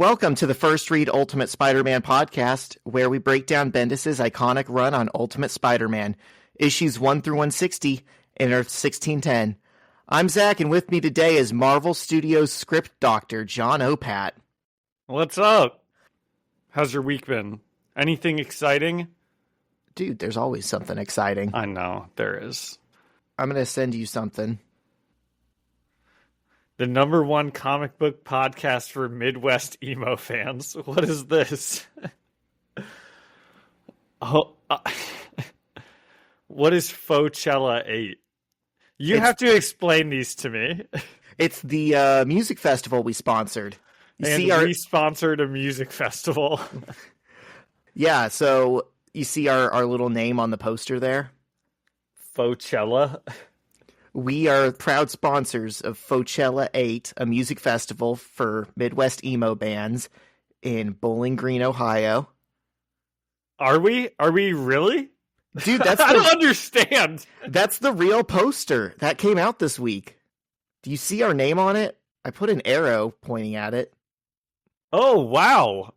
Welcome to the First Read Ultimate Spider-Man podcast, where we break down Bendis' iconic run on Ultimate Spider-Man, issues 1 through 160 in Earth 1610. I'm Zach, and with me today is Marvel Studios script doctor John Opat. What's up? How's your week been? Anything exciting? Dude, there's always something exciting. I know, there is. I'm going to send you something. The #1 comic book podcast for Midwest emo fans. What is this? What is Fauxchella 8? Have to explain these to me. It's the music festival we sponsored. We sponsored a music festival. Yeah, so you see our little name on the poster there? Fauxchella. We are proud sponsors of Fauxchella 8, a music festival for Midwest emo bands in Bowling Green, Ohio. Are we? Are we really? Dude, I don't understand. That's the real poster that came out this week. Do you see our name on it? I put an arrow pointing at it. Oh, wow.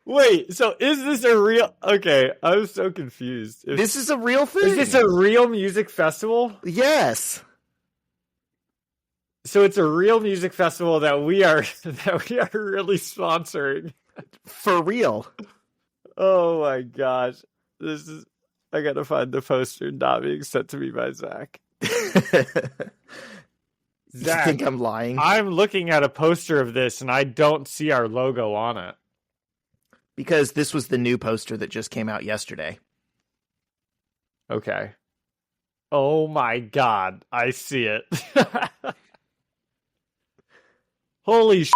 Wait, so is this a real... Okay, I'm so confused. This is a real thing. Is this a real music festival? Yes. So it's a real music festival that we are really sponsoring. For real. Oh my gosh. I gotta find the poster not being sent to me by Zach. Zach, you think I'm lying? I'm looking at a poster of this and I don't see our logo on it. Because this was the new poster that just came out yesterday. Okay. Oh my god, I see it. Holy sh**.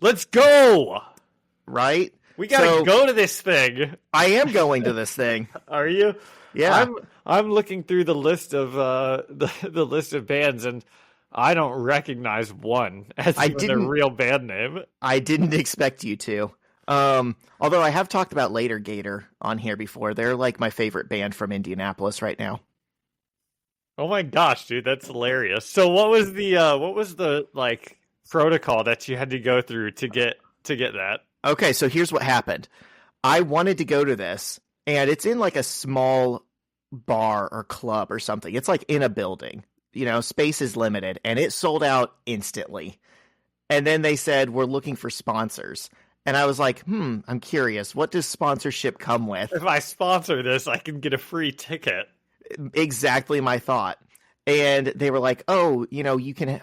Let's go! Right? We gotta go to this thing. I am going to this thing. Are you? Yeah. I'm looking through the list of the list of bands, and I don't recognize one as even a real band name. I didn't expect you to. Although I have talked about Later Gator on here before. They're like my favorite band from Indianapolis right now. Oh my gosh, dude, that's hilarious. So what was the like protocol that you had to go through to get that? Okay, so here's what happened. I wanted to go to this, and it's in like a small bar or club or something. It's like in a building. You know, space is limited, and it sold out instantly. And then they said, we're looking for sponsors. And I was like, I'm curious. What does sponsorship come with? If I sponsor this, I can get a free ticket. Exactly my thought. And they were like, oh, you can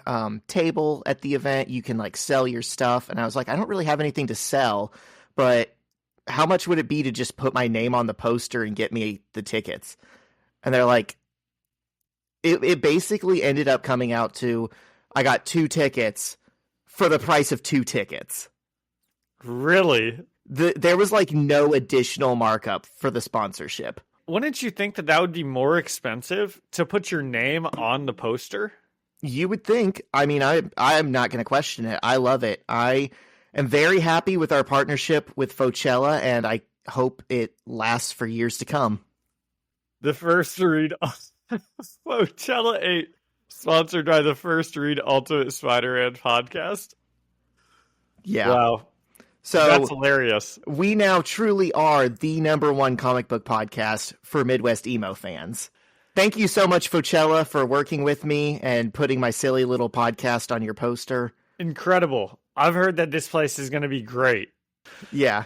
table at the event. You can like sell your stuff. And I was like, I don't really have anything to sell, but how much would it be to just put my name on the poster and get me the tickets? And they're like, it basically ended up coming out to, I got 2 tickets for the price of 2 tickets. Really? There was like no additional markup for the sponsorship. Wouldn't you think that would be more expensive to put your name on the poster? You would think. I mean, I'm not going to question it. I love it. I am very happy with our partnership with Fauxchella, and I hope it lasts for years to come. The First Read Fauxchella 8, sponsored by the First Read Ultimate Spider-Man podcast. Yeah. Wow. So that's hilarious. We now truly are the #1 comic book podcast for Midwest emo fans. Thank you so much, Fauxchella, for working with me and putting my silly little podcast on your poster. Incredible. I've heard that this place is going to be great. Yeah.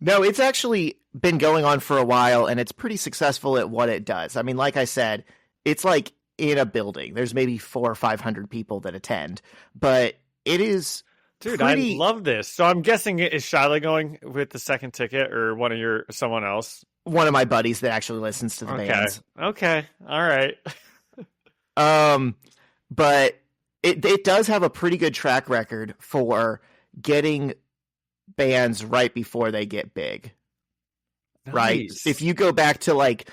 No, it's actually been going on for a while, and it's pretty successful at what it does. I mean, like I said, it's like in a building. There's maybe 400 or 500 people that attend, but it is... Dude, I love this. So I'm guessing, is Shyla going with the second ticket or someone else? One of my buddies that actually listens to the bands. Okay. All right. But it does have a pretty good track record for getting bands right before they get big. Nice. Right? If you go back to like,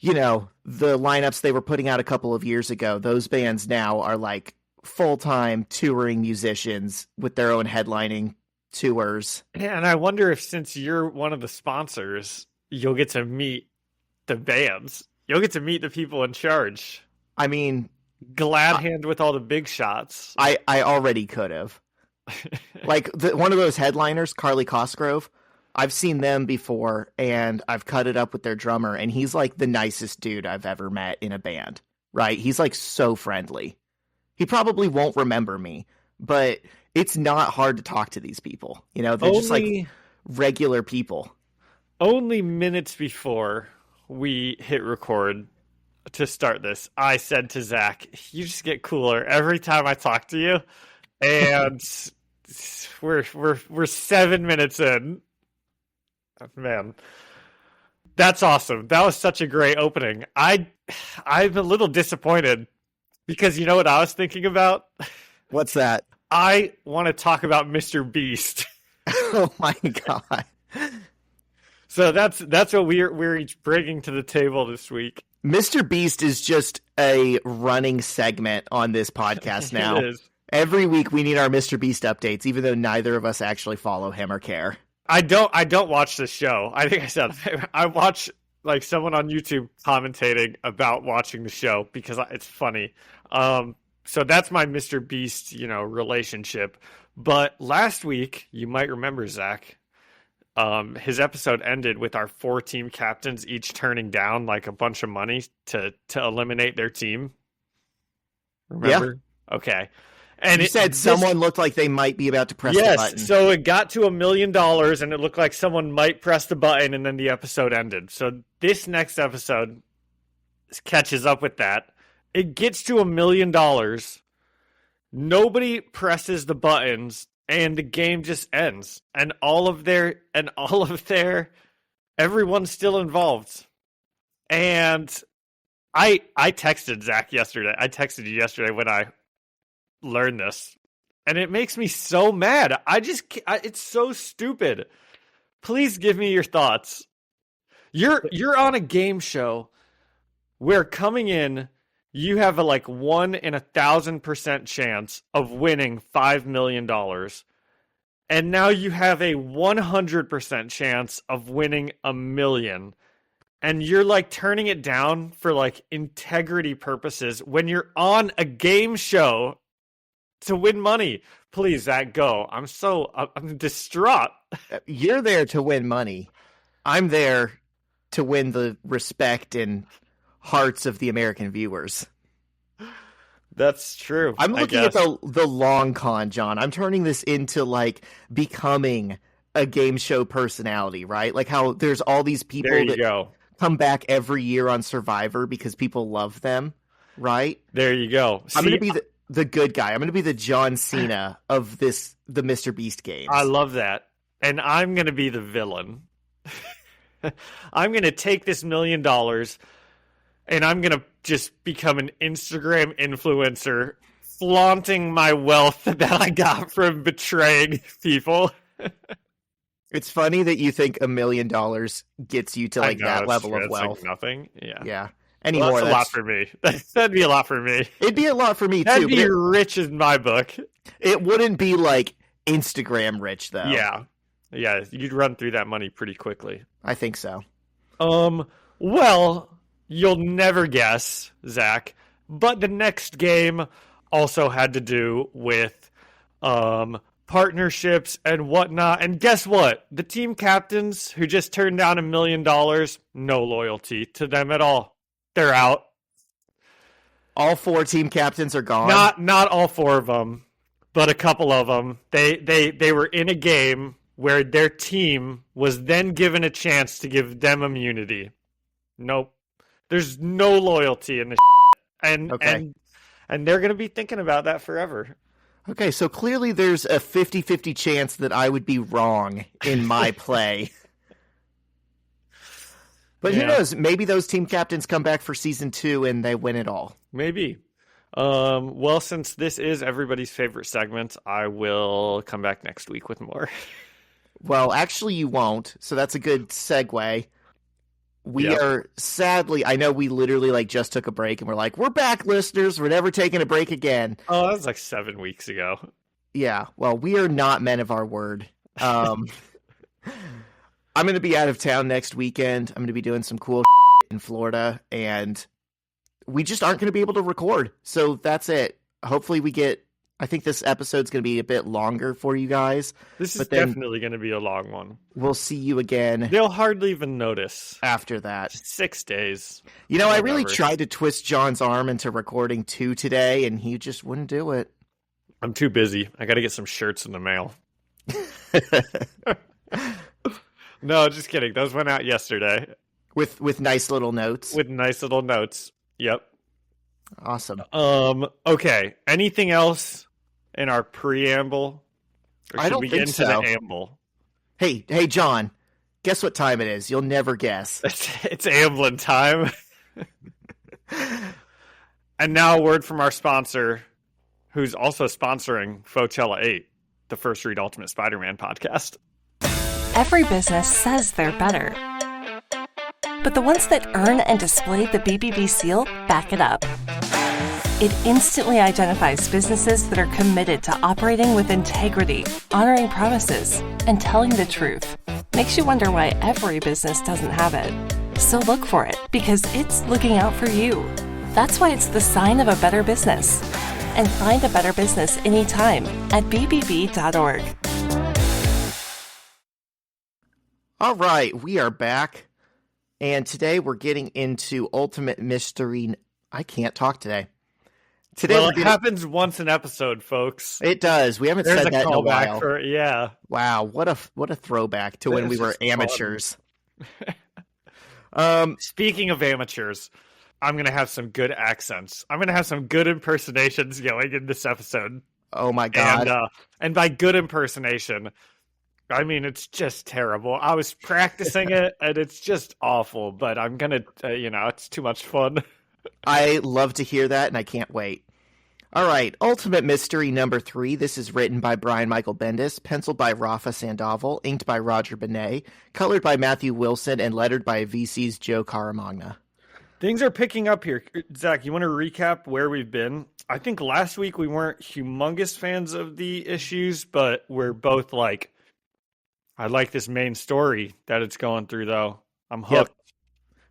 the lineups they were putting out a couple of years ago, those bands now are like full-time touring musicians with their own headlining tours. Yeah, and I wonder if, since you're one of the sponsors, you'll get to meet the bands. You'll get to meet the people in charge. I mean, glad hand with all the big shots. I already could have. Like one of those headliners, Carly Cosgrove. I've seen them before, and I've cut it up with their drummer, and he's like the nicest dude I've ever met in a band, right? He's like so friendly. He probably won't remember me, but it's not hard to talk to these people. You know, they're just like regular people. Only minutes before we hit record to start this, I said to Zach, you just get cooler every time I talk to you. And we're 7 minutes in. Man, that's awesome. That was such a great opening. I'm a little disappointed because you know what I was thinking about? What's that? I want to talk about Mr. Beast. Oh my God. So that's what we're each bringing to the table this week. Mr. Beast is just a running segment on this podcast now. It is. Every week we need our Mr. Beast updates, even though neither of us actually follow him or care. I don't watch the show. I think I said I watch like someone on YouTube commentating about watching the show because it's funny. So that's my Mr. Beast, relationship. But last week, you might remember, Zach, his episode ended with our 4 team captains each turning down like a bunch of money to eliminate their team. Remember? Yeah. Okay. And you said someone looked like they might be about to press the button. Yes, so it got to $1 million, and it looked like someone might press the button, and then the episode ended. So this next episode catches up with that. It gets to $1 million. Nobody presses the buttons, and the game just ends. And everyone's still involved. And I texted Zach yesterday. I texted you yesterday when I learn this, and it makes me so mad. It's so stupid. Please give me your thoughts. You're on a game show where coming in you have a 1 in 1,000% chance of winning $5 million, and now you have a 100% chance of winning $1 million, and you're turning it down for integrity purposes when you're on a game show to win money. Please, Zach, go. I'm distraught. You're there to win money. I'm there to win the respect and hearts of the American viewers. That's true. I'm looking at the long con, John. I'm turning this into becoming a game show personality, right? Like how there's all these people that come back every year on Survivor because people love them, right? There you go. I'm going to be the good guy. I'm going to be the John Cena of the Mr. Beast games. I love that. And I'm going to be the villain. I'm going to take this $1 million and I'm going to just become an Instagram influencer flaunting my wealth that I got from betraying people. It's funny that you think $1 million gets you to that level of wealth. Nothing. Yeah. Yeah. Anymore, that's a lot for me. That'd be a lot for me. It'd be a lot for me, too. That'd be rich in my book. It wouldn't be Instagram rich, though. Yeah. Yeah, you'd run through that money pretty quickly. I think so. Well, you'll never guess, Zach, but the next game also had to do with partnerships and whatnot. And guess what? The team captains who just turned down $1 million, no loyalty to them at all. They're out. All 4 team captains are gone? Not all 4 of them, but a couple of them. They were in a game where their team was then given a chance to give them immunity. Nope. There's no loyalty in this and they're going to be thinking about that forever. Okay, so clearly there's a 50-50 chance that I would be wrong in my play. But who knows? Maybe those team captains come back for season 2 and they win it all. Maybe. Well, since this is everybody's favorite segment, I will come back next week with more. Well, actually you won't, so that's a good segue. We are sadly, I know we literally just took a break and we're back, listeners. We're never taking a break again. Oh, that was 7 weeks ago. Yeah, well, we are not men of our word. I'm going to be out of town next weekend. I'm going to be doing some cool in Florida, and we just aren't going to be able to record. So that's it. Hopefully I think this episode's going to be a bit longer for you guys. This is definitely going to be a long one. We'll see you again. They'll hardly even notice. After that. 6 days. I really tried to twist John's arm into recording 2 today, and he just wouldn't do it. I'm too busy. I got to get some shirts in the mail. No, just kidding. Those went out yesterday. With nice little notes. With nice little notes. Yep. Awesome. Okay. Anything else in our preamble? Or I don't we think get into so. the amble? Hey, John. Guess what time it is? You'll never guess. It's ambling time. And now a word from our sponsor, who's also sponsoring Fauxchella 8, the First Read Ultimate Spider-Man podcast. Every business says they're better. But the ones that earn and display the BBB seal back it up. It instantly identifies businesses that are committed to operating with integrity, honoring promises, and telling the truth. Makes you wonder why every business doesn't have it. So look for it, because it's looking out for you. That's why it's the sign of a better business. And find a better business anytime at bbb.org. All right, we are back. And today we're getting into Ultimate Mystery. I can't talk today. It happens once an episode, folks. It does. We haven't said that in a while. Yeah. Wow, what a throwback to when we were amateurs. Speaking of amateurs, I'm going to have some good accents. I'm going to have some good impersonations going in this episode. Oh my God. And by good impersonation, I mean, it's just terrible. I was practicing it, and it's just awful, but I'm going to, it's too much fun. I love to hear that, and I can't wait. All right, Ultimate Mystery number 3. This is written by Brian Michael Bendis, penciled by Rafa Sandoval, inked by Roger Benet, colored by Matthew Wilson, and lettered by VC's Joe Caramagna. Things are picking up here. Zach, you want to recap where we've been? I think last week we weren't humongous fans of the issues, but we're both like, I like this main story that it's going through, though. I'm hooked. Yep.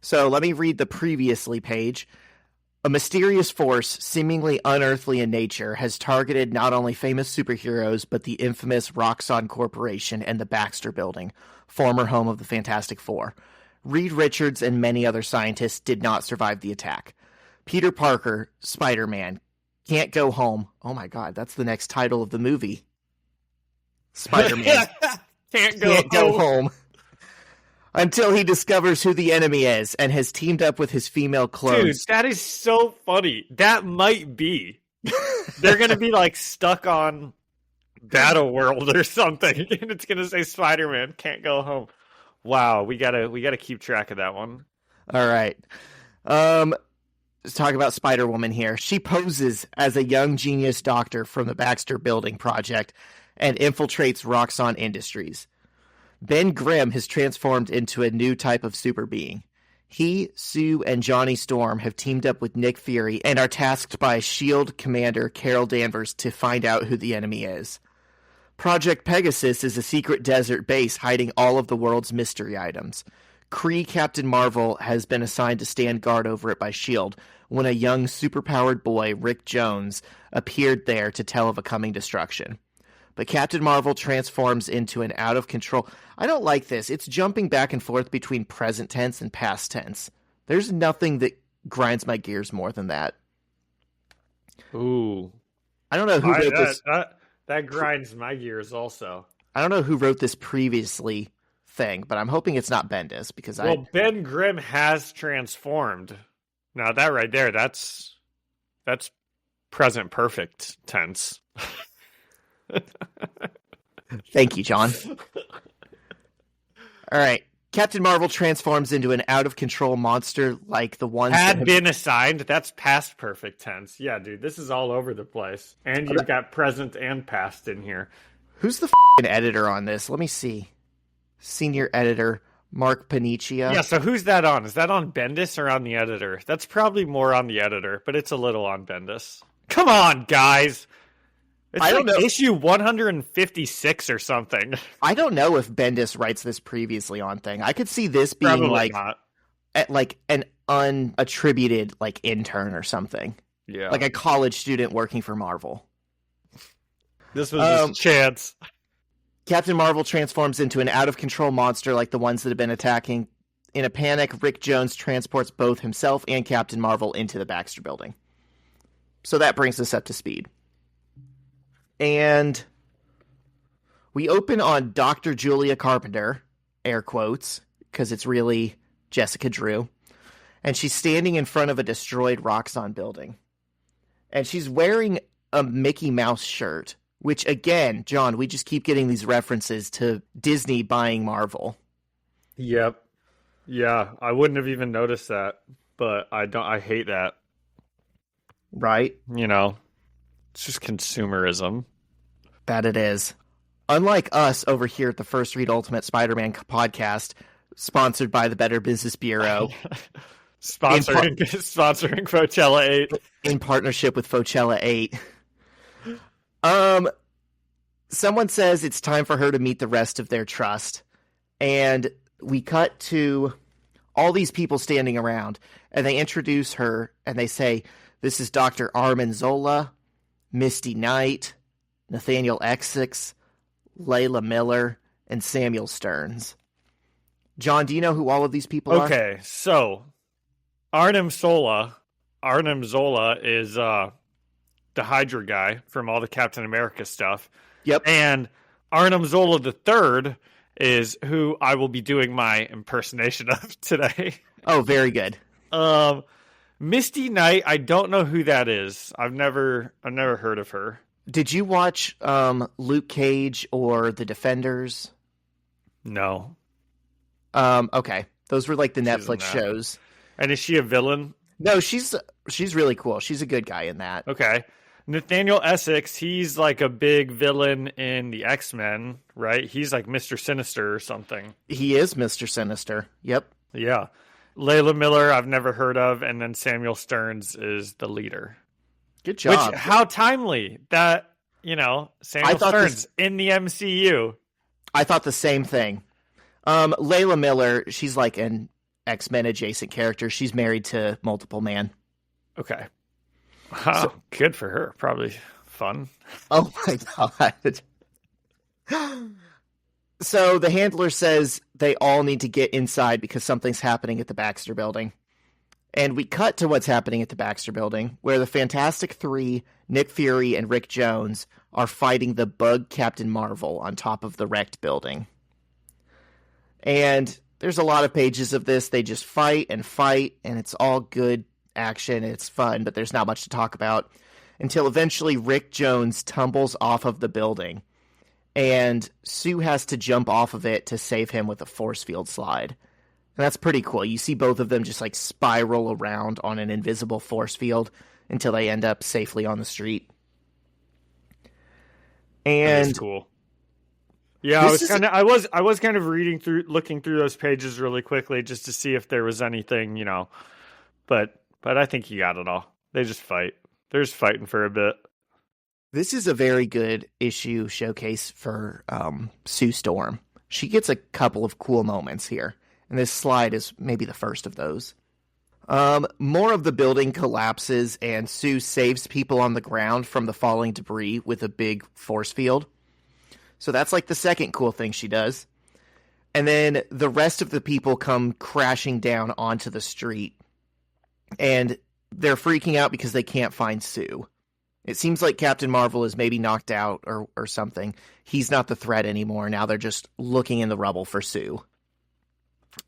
So let me read the previously page. A mysterious force, seemingly unearthly in nature, has targeted not only famous superheroes, but the infamous Roxxon Corporation and the Baxter Building, former home of the Fantastic Four. Reed Richards and many other scientists did not survive the attack. Peter Parker, Spider-Man, can't go home. Oh my God, that's the next title of the movie. Spider-Man. Can't go home until he discovers who the enemy is and has teamed up with his female clones. Dude, that is so funny. That might be. They're going to be like stuck on Battle World or something, and it's going to say Spider-Man can't go home. Wow, we gotta keep track of that one. All right. Let's talk about Spider-Woman here. She poses as a young genius doctor from the Baxter Building Project and infiltrates Roxxon Industries. Ben Grimm has transformed into a new type of super being. He, Sue, and Johnny Storm have teamed up with Nick Fury and are tasked by S.H.I.E.L.D. Commander Carol Danvers to find out who the enemy is. Project Pegasus is a secret desert base hiding all of the world's mystery items. Kree Captain Marvel has been assigned to stand guard over it by S.H.I.E.L.D. when a young superpowered boy, Rick Jones, appeared there to tell of a coming destruction. But Captain Marvel transforms into an out-of-control... I don't like this. It's jumping back and forth between present tense and past tense. There's nothing that grinds my gears more than that. Ooh. I don't know who wrote this. That grinds my gears also. I don't know who wrote this previously thing, but I'm hoping it's not Bendis because Ben Grimm has transformed. Now that right there, that's present perfect tense. Thank you, John. All right. Captain Marvel transforms into an out-of-control monster like the ones been assigned. That's past perfect tense. Yeah, dude, this is all over the place. And you've got present and past in here. Who's the editor on this? Let me see. Senior editor, Mark Paniccia. Yeah, so who's that on? Is that on Bendis or on the editor? That's probably more on the editor, but it's a little on Bendis. Come on, guys! It's I don't know. Issue 156 or something. I don't know if Bendis writes this previously on thing. I could see this being probably like not. like an unattributed like intern or something. Yeah. Like a college student working for Marvel. This was his chance. Captain Marvel transforms into an out-of-control monster like the ones that have been attacking. In a panic, Rick Jones transports both himself and Captain Marvel into the Baxter Building. So that brings us up to speed. And we open on Dr. Julia Carpenter, air quotes, because it's really Jessica Drew. And she's standing in front of a destroyed Roxxon building. And she's wearing a Mickey Mouse shirt, which, again, John, we just keep getting these references to Disney buying Marvel. Yep. Yeah, I wouldn't have even noticed that, but I hate that. Right? You know, it's just consumerism. That it is. Unlike us over here at the First Read Ultimate Spider-Man podcast, sponsored by the Better Business Bureau. Sponsoring Fauxchella 8. In partnership with Fauxchella 8. Someone says it's time for her to meet the rest of their trust. And we cut to all these people standing around, and they introduce her, and they say, this is Dr. Armin Zola, Misty Knight, Nathaniel Essex, Layla Miller, and Samuel Stearns. John, do you know who all of these people are? Okay, so Arnim Zola is the Hydra guy from all the Captain America stuff. Yep. And Arnim Zola III is who I will be doing my impersonation of today. Oh, very good. Misty Knight, I don't know who that is. I've never heard of her. Did you watch Luke Cage or The Defenders? No. Okay. Those were like the She's in Netflix that. shows. And is she a villain? No, she's really cool. She's a good guy in that. Okay. Nathaniel Essex, he's like a big villain in the X-Men, right? He's like Mr. Sinister or something. He is Mr. Sinister. Yep. Yeah. Layla Miller, I've never heard of, and then Samuel Stearns is the leader. Good job. Which, how timely that, Samuel Stearns in the MCU. I thought the same thing. Layla Miller, she's like an X-Men adjacent character. She's married to Multiple Man. Okay. Wow, good for her. Probably fun. Oh my God. So the handler says they all need to get inside because something's happening at the Baxter Building. And we cut to what's happening at the Baxter Building, where the Fantastic Three, Nick Fury, and Rick Jones are fighting the bug Captain Marvel on top of the wrecked building. And there's a lot of pages of this. They just fight, and it's all good action. It's fun, but there's not much to talk about until eventually Rick Jones tumbles off of the building. And Sue has to jump off of it to save him with a force field slide. And that's pretty cool. You see both of them just like spiral around on an invisible force field until they end up safely on the street. And that's cool. Yeah, I was kind of looking through those pages really quickly just to see if there was anything, but I think you got it all. They just fight. They're just fighting for a bit. This is a very good issue showcase for Sue Storm. She gets a couple of cool moments here, and this slide is maybe the first of those. More of the building collapses, and Sue saves people on the ground from the falling debris with a big force field. So that's like the second cool thing she does. And then the rest of the people come crashing down onto the street, and they're freaking out because they can't find Sue. It seems like Captain Marvel is maybe knocked out or something. He's not the threat anymore. Now they're just looking in the rubble for Sue.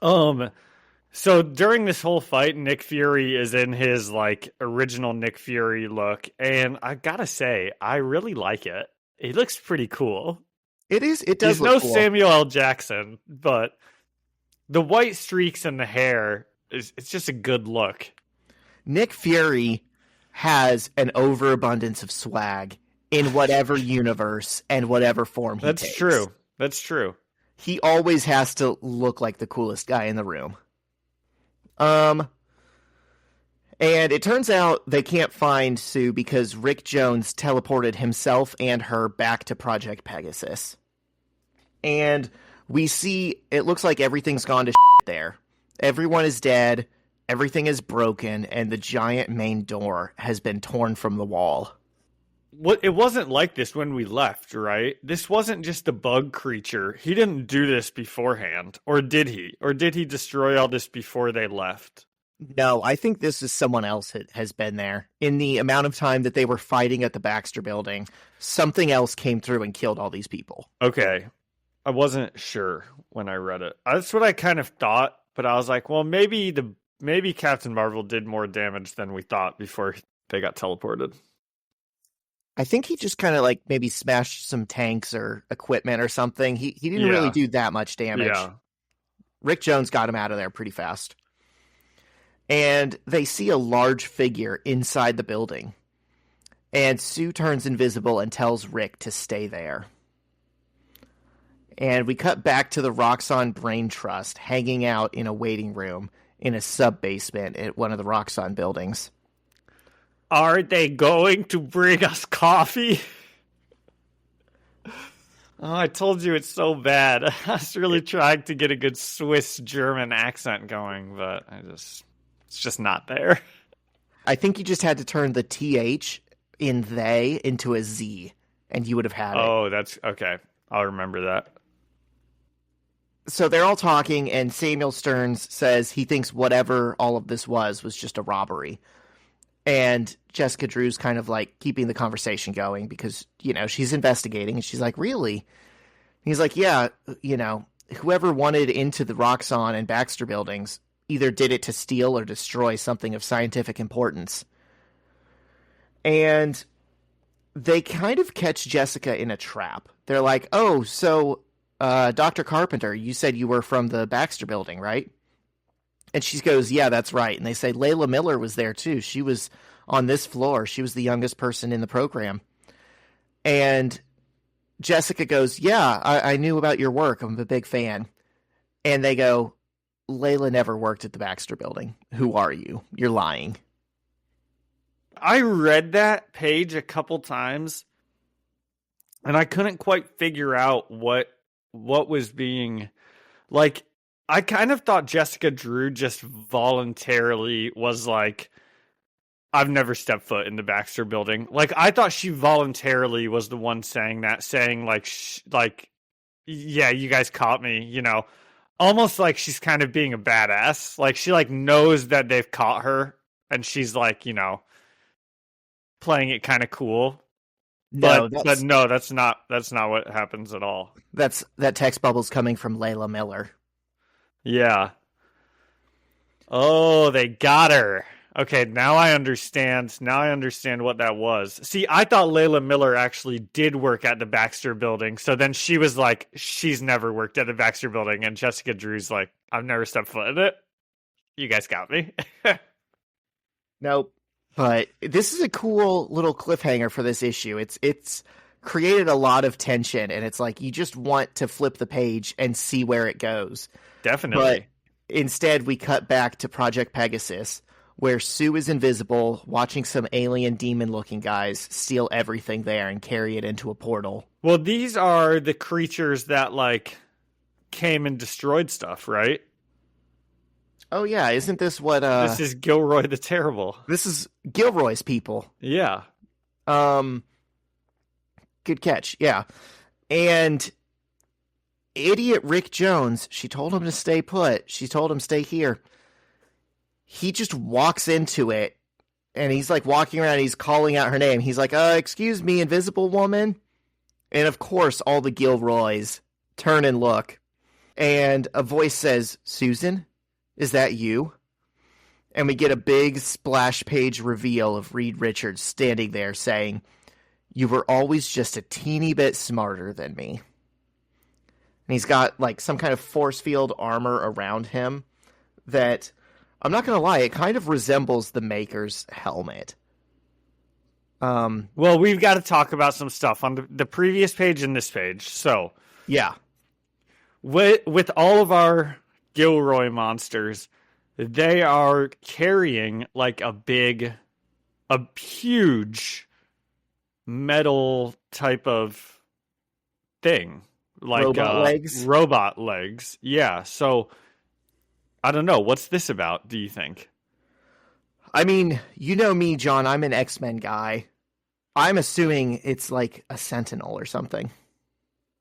So during this whole fight, Nick Fury is in his like original Nick Fury look, and I gotta say, I really like it. He looks pretty cool. It is. It does. He's look no cool. Samuel L. Jackson, but the white streaks in the hair it's just a good look. Nick Fury has an overabundance of swag in whatever universe and whatever form he takes. That's true. He always has to look like the coolest guy in the room. And it turns out they can't find Sue because Rick Jones teleported himself and her back to Project Pegasus. And we see, it looks like everything's gone to shit there. Everyone is dead, everything is broken, and the giant main door has been torn from the wall. It wasn't like this when we left, right? This wasn't just a bug creature. He didn't do this beforehand, or did he? Or did he destroy all this before they left? No, I think this is someone else that has been there. In the amount of time that they were fighting at the Baxter building, something else came through and killed all these people. Okay. I wasn't sure when I read it. That's what I kind of thought, but I was like, well, maybe Captain Marvel did more damage than we thought before they got teleported. I think he just kind of like maybe smashed some tanks or equipment or something. He didn't really do that much damage. Yeah. Rick Jones got him out of there pretty fast. And they see a large figure inside the building. And Sue turns invisible and tells Rick to stay there. And we cut back to the Roxxon Brain Trust hanging out in a waiting room in a sub-basement at one of the Roxxon buildings. Are they going to bring us coffee? Oh, I told you it's so bad. I was really trying to get a good Swiss German accent going, but it's just not there. I think you just had to turn the TH in they into a Z, and you would have had it. Oh, that's okay. I'll remember that. So they're all talking, and Samuel Stearns says he thinks whatever all of this was just a robbery. And Jessica Drew's kind of like keeping the conversation going because, she's investigating. And she's like, really? And he's like, yeah, whoever wanted into the Roxxon and Baxter buildings either did it to steal or destroy something of scientific importance. And they kind of catch Jessica in a trap. They're like, oh, so Dr. Carpenter, you said you were from the Baxter building, right? And she goes, yeah, that's right. And they say Layla Miller was there too. She was on this floor. She was the youngest person in the program. And Jessica goes, yeah, I knew about your work. I'm a big fan. And they go, Layla never worked at the Baxter building. Who are you? You're lying. I read that page a couple times, and I couldn't quite figure out what was being like. I kind of thought Jessica Drew just voluntarily was like, I've never stepped foot in the Baxter building. Like, I thought she voluntarily was the one saying that, saying like, yeah, you guys caught me, almost like she's kind of being a badass. Like, she like knows that they've caught her and she's like, playing it kind of cool. No, but no, that's not what happens at all. That text bubble's coming from Layla Miller. Yeah. Oh, they got her. Okay, now I understand. Now I understand what that was. See, I thought Layla Miller actually did work at the Baxter building. So then she was like, she's never worked at the Baxter building. And Jessica Drew's like, I've never stepped foot in it. You guys got me. Nope. But this is a cool little cliffhanger for this issue. It's created a lot of tension, and it's like you just want to flip the page and see where it goes. Definitely. But instead, we cut back to Project Pegasus, where Sue is invisible, watching some alien demon-looking guys steal everything there and carry it into a portal. Well, these are the creatures that, like, came and destroyed stuff, right? Oh, yeah. Isn't this what... This is Gilroy the Terrible. This is Gilroy's people. Yeah. Good catch. Yeah. And idiot Rick Jones, she told him to stay put. She told him stay here. He just walks into it, and he's like walking around, he's calling out her name. He's like, excuse me, invisible woman. And of course, all the Gilroys turn and look. And a voice says, Susan, is that you? And we get a big splash page reveal of Reed Richards standing there saying, you were always just a teeny bit smarter than me. And he's got like some kind of force field armor around him that, I'm not going to lie, it kind of resembles the Maker's helmet. Well, we've got to talk about some stuff on the previous page and this page. So, yeah. With all of our Gilroy monsters, they are carrying like a huge metal type of thing. Like robot legs? Robot legs. Yeah. So I don't know. What's this about, do you think? I mean, you know me, John. I'm an X-Men guy. I'm assuming it's like a Sentinel or something.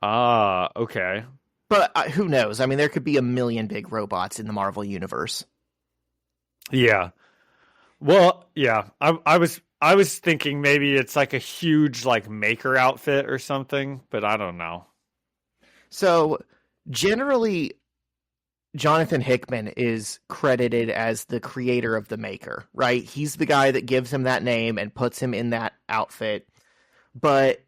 Ah, okay. But who knows? I mean, there could be a million big robots in the Marvel universe. Yeah. Well, yeah. I was thinking maybe it's like a huge like maker outfit or something, but I don't know. So, generally, Jonathan Hickman is credited as the creator of the Maker, right? He's the guy that gives him that name and puts him in that outfit. But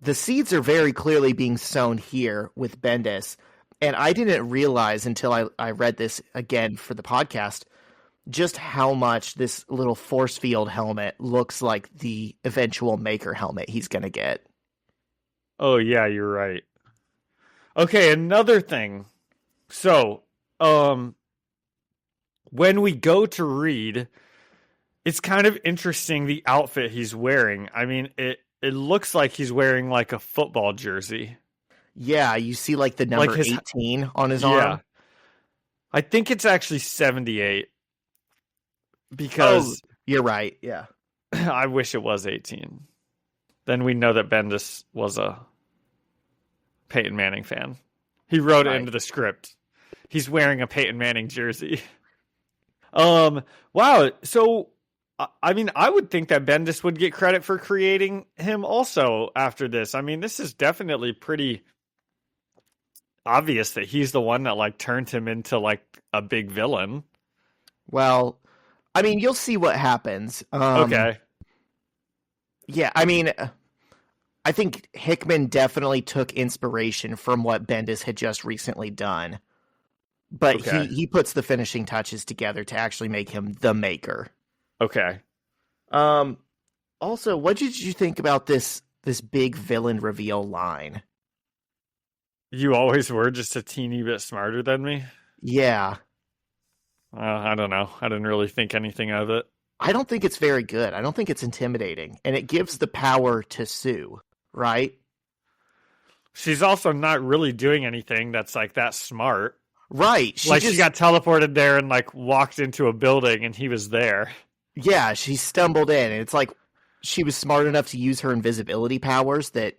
the seeds are very clearly being sown here with Bendis. And I didn't realize until I read this again for the podcast just how much this little force field helmet looks like the eventual Maker helmet he's going to get. Oh, yeah, you're right. Okay, another thing. So, when we go to read, it's kind of interesting the outfit he's wearing. I mean, it looks like he's wearing like a football jersey. Yeah, you see like the number Like 18 on his arm. I think it's actually 78 because you're right. Yeah. I wish it was 18. Then we know that Bendis was a Peyton Manning fan. He wrote it into the script. He's wearing a Peyton Manning jersey. Wow. So, I mean, I would think that Bendis would get credit for creating him also after this. I mean, this is definitely pretty obvious that he's the one that like turned him into like a big villain. Well, I mean, you'll see what happens. Okay. Yeah, I mean, I think Hickman definitely took inspiration from what Bendis had just recently done. But he puts the finishing touches together to actually make him the Maker. Okay. Also, what did you think about this big villain reveal line? You always were just a teeny bit smarter than me? Yeah. I don't know. I didn't really think anything of it. I don't think it's very good. I don't think it's intimidating. And it gives the power to Sue, right? She's also not really doing anything that's like that smart. Right. She got teleported there and like walked into a building and he was there. Yeah, she stumbled in. And it's like she was smart enough to use her invisibility powers that,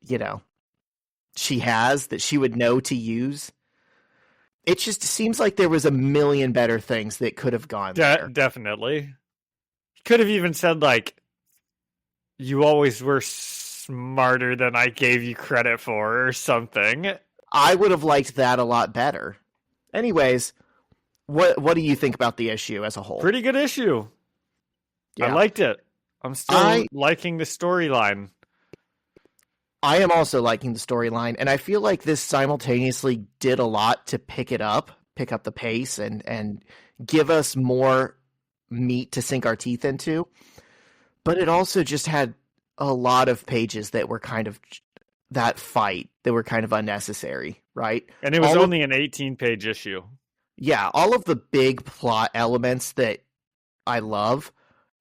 you know, she has, that she would know to use. It just seems like there was a million better things that could have gone there. Definitely. Could have even said, like, you always were smarter than I gave you credit for or something. I would have liked that a lot better. Anyways, what do you think about the issue as a whole? Pretty good issue. Yeah. I liked it. I'm still liking the storyline. I am also liking the storyline, and I feel like this simultaneously did a lot to pick up the pace and give us more meat to sink our teeth into. But it also just had a lot of pages that were kind of that fight that were kind of unnecessary, right? And it was only an 18-page issue. Yeah, all of the big plot elements that I love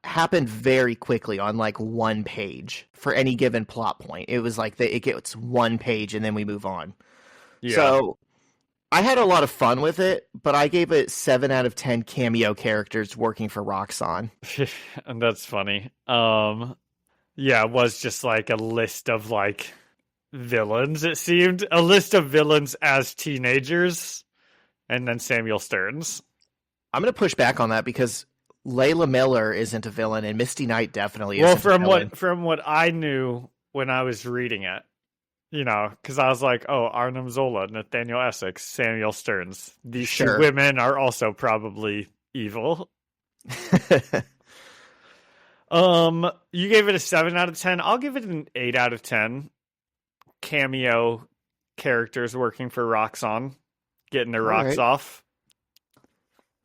happened very quickly on like one page for any given plot point. It was like it gets one page and then we move on. Yeah. So I had a lot of fun with it, but I gave it 7 out of 10 cameo characters working for Roxxon. And that's funny. Yeah, it was just like a list of like villains, it seemed. A list of villains as teenagers, and then Samuel Stearns. I'm going to push back on that because Layla Miller isn't a villain, and Misty Knight definitely isn't a villain. From what I knew when I was reading it, you know, because I was like, oh, Arnim Zola, Nathaniel Essex, Samuel Stearns. These two women are also probably evil. You gave it a 7 out of 10. I'll give it an 8 out of 10. Cameo characters working for Roxxon, getting their rocks off.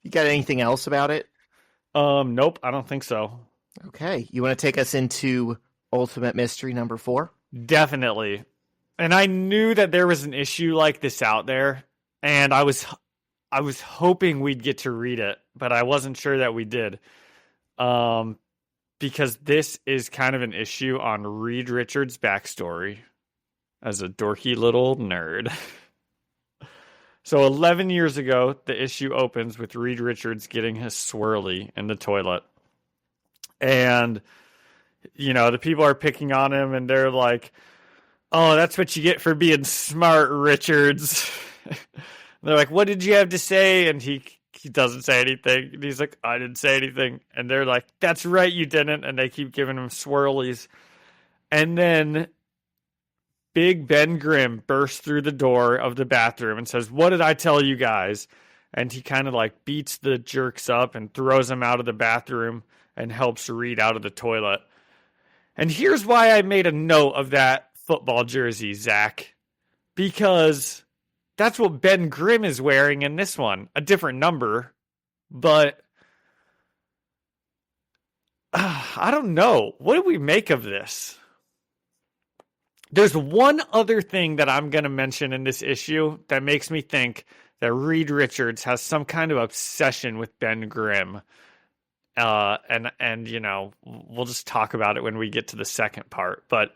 You got anything else about it? Nope, I don't think so. Okay, you want to take us into Ultimate Mystery number 4? Definitely. And I knew that there was an issue like this out there, and I was hoping we'd get to read it, but I wasn't sure that we did. Because this is kind of an issue on Reed Richards' backstory as a dorky little nerd. So 11 years ago, the issue opens with Reed Richards getting his swirly in the toilet. And, the people are picking on him and they're like, oh, that's what you get for being smart, Richards. They're like, what did you have to say? And he doesn't say anything. And he's like, I didn't say anything. And they're like, that's right, you didn't. And they keep giving him swirlies. And then Big Ben Grimm bursts through the door of the bathroom and says, what did I tell you guys? And he kind of like beats the jerks up and throws them out of the bathroom and helps Reed out of the toilet. And here's why I made a note of that football jersey, Zach. Because that's what Ben Grimm is wearing in this one. A different number. But I don't know. What do we make of this? There's one other thing that I'm going to mention in this issue that makes me think that Reed Richards has some kind of obsession with Ben Grimm. And we'll just talk about it when we get to the second part. But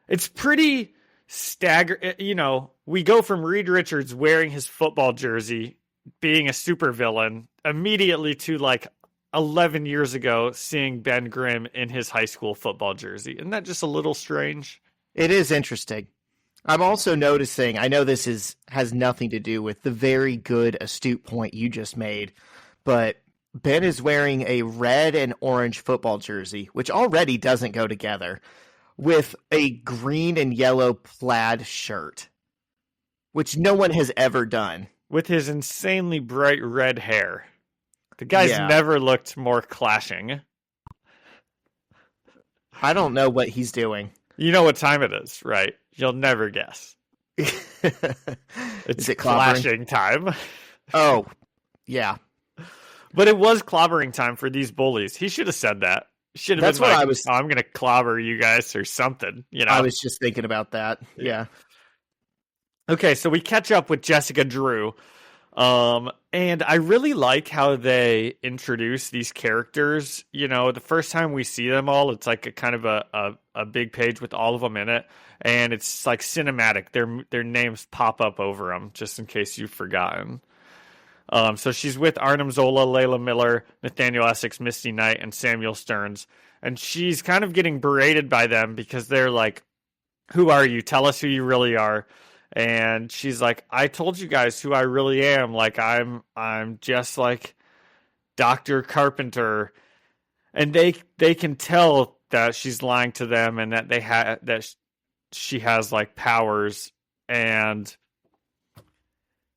it's pretty we go from Reed Richards wearing his football jersey, being a supervillain, immediately to like 11 years ago seeing Ben Grimm in his high school football jersey. Isn't that just a little strange? It is interesting. I'm also noticing, I know this has nothing to do with the very good, astute point you just made, but Ben is wearing a red and orange football jersey, which already doesn't go together, with a green and yellow plaid shirt, which no one has ever done. With his insanely bright red hair. The guy's never looked more clashing. I don't know what he's doing. You know what time it is, right? You'll never guess. It's clashing time. Oh, yeah. But it was clobbering time for these bullies. He should have said that. Should have That's been what like, I was. Oh, I'm going to clobber you guys or something. I was just thinking about that. Yeah. Okay, so we catch up with Jessica Drew. And I really like how they introduce these characters. The first time we see them all, it's like a kind of a big page with all of them in it. And it's like cinematic. Their names pop up over them, just in case you've forgotten. So she's with Arnim Zola, Layla Miller, Nathaniel Essex, Misty Knight, and Samuel Stearns. And she's kind of getting berated by them because they're like, who are you? Tell us who you really are. And she's like, I told you guys who I really am. Like, I'm just like Dr. Carpenter. And they can tell that she's lying to them and that she has like powers. And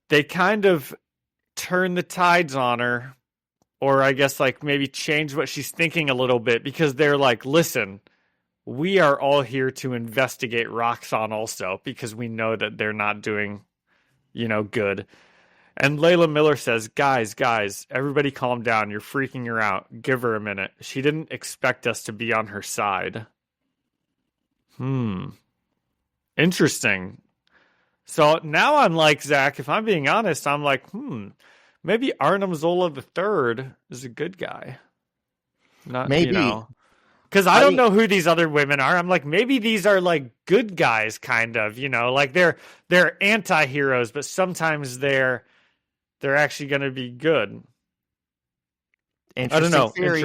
they kind of turn the tides on her, or I guess like maybe change what she's thinking a little bit, because they're like, listen, we are all here to investigate Roxxon also, because we know that they're not doing, good. And Layla Miller says, guys, everybody calm down. You're freaking her out. Give her a minute. She didn't expect us to be on her side. Interesting. So now I'm like, Zach, if I'm being honest, I'm like, maybe Arnim Zola III is a good guy. Not maybe. Because I don't know who these other women are. I'm like, maybe these are like good guys, kind of, like they're anti-heroes, but sometimes they're actually going to be good. I don't know. Theory.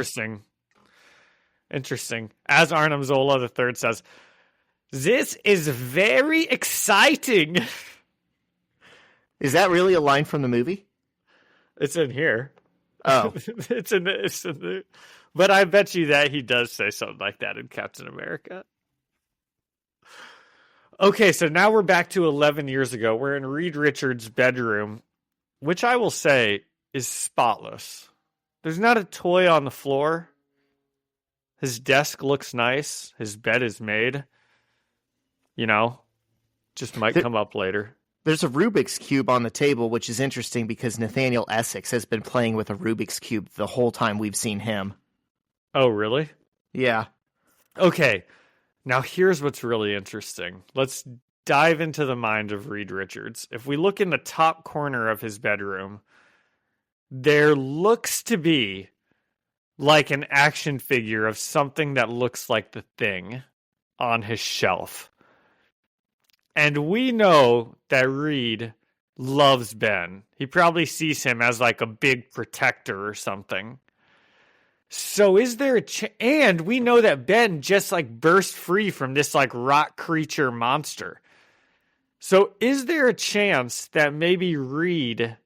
Interesting. As Arnim Zola III says, this is very exciting. Is that really a line from the movie? It's in here. Oh. It's in the... But I bet you that he does say something like that in Captain America. Okay, so now we're back to 11 years ago. We're in Reed Richards' bedroom, which I will say is spotless. There's not a toy on the floor. His desk looks nice. His bed is made. Just might come up later. There's a Rubik's Cube on the table, which is interesting because Nathaniel Essex has been playing with a Rubik's Cube the whole time we've seen him. Oh, really? Yeah. Okay. Now here's what's really interesting. Let's dive into the mind of Reed Richards. If we look in the top corner of his bedroom, there looks to be like an action figure of something that looks like the Thing on his shelf. And we know that Reed loves Ben. He probably sees him as like a big protector or something. So is there and we know that Ben just like burst free from this like rock creature monster. So is there a chance that maybe Reed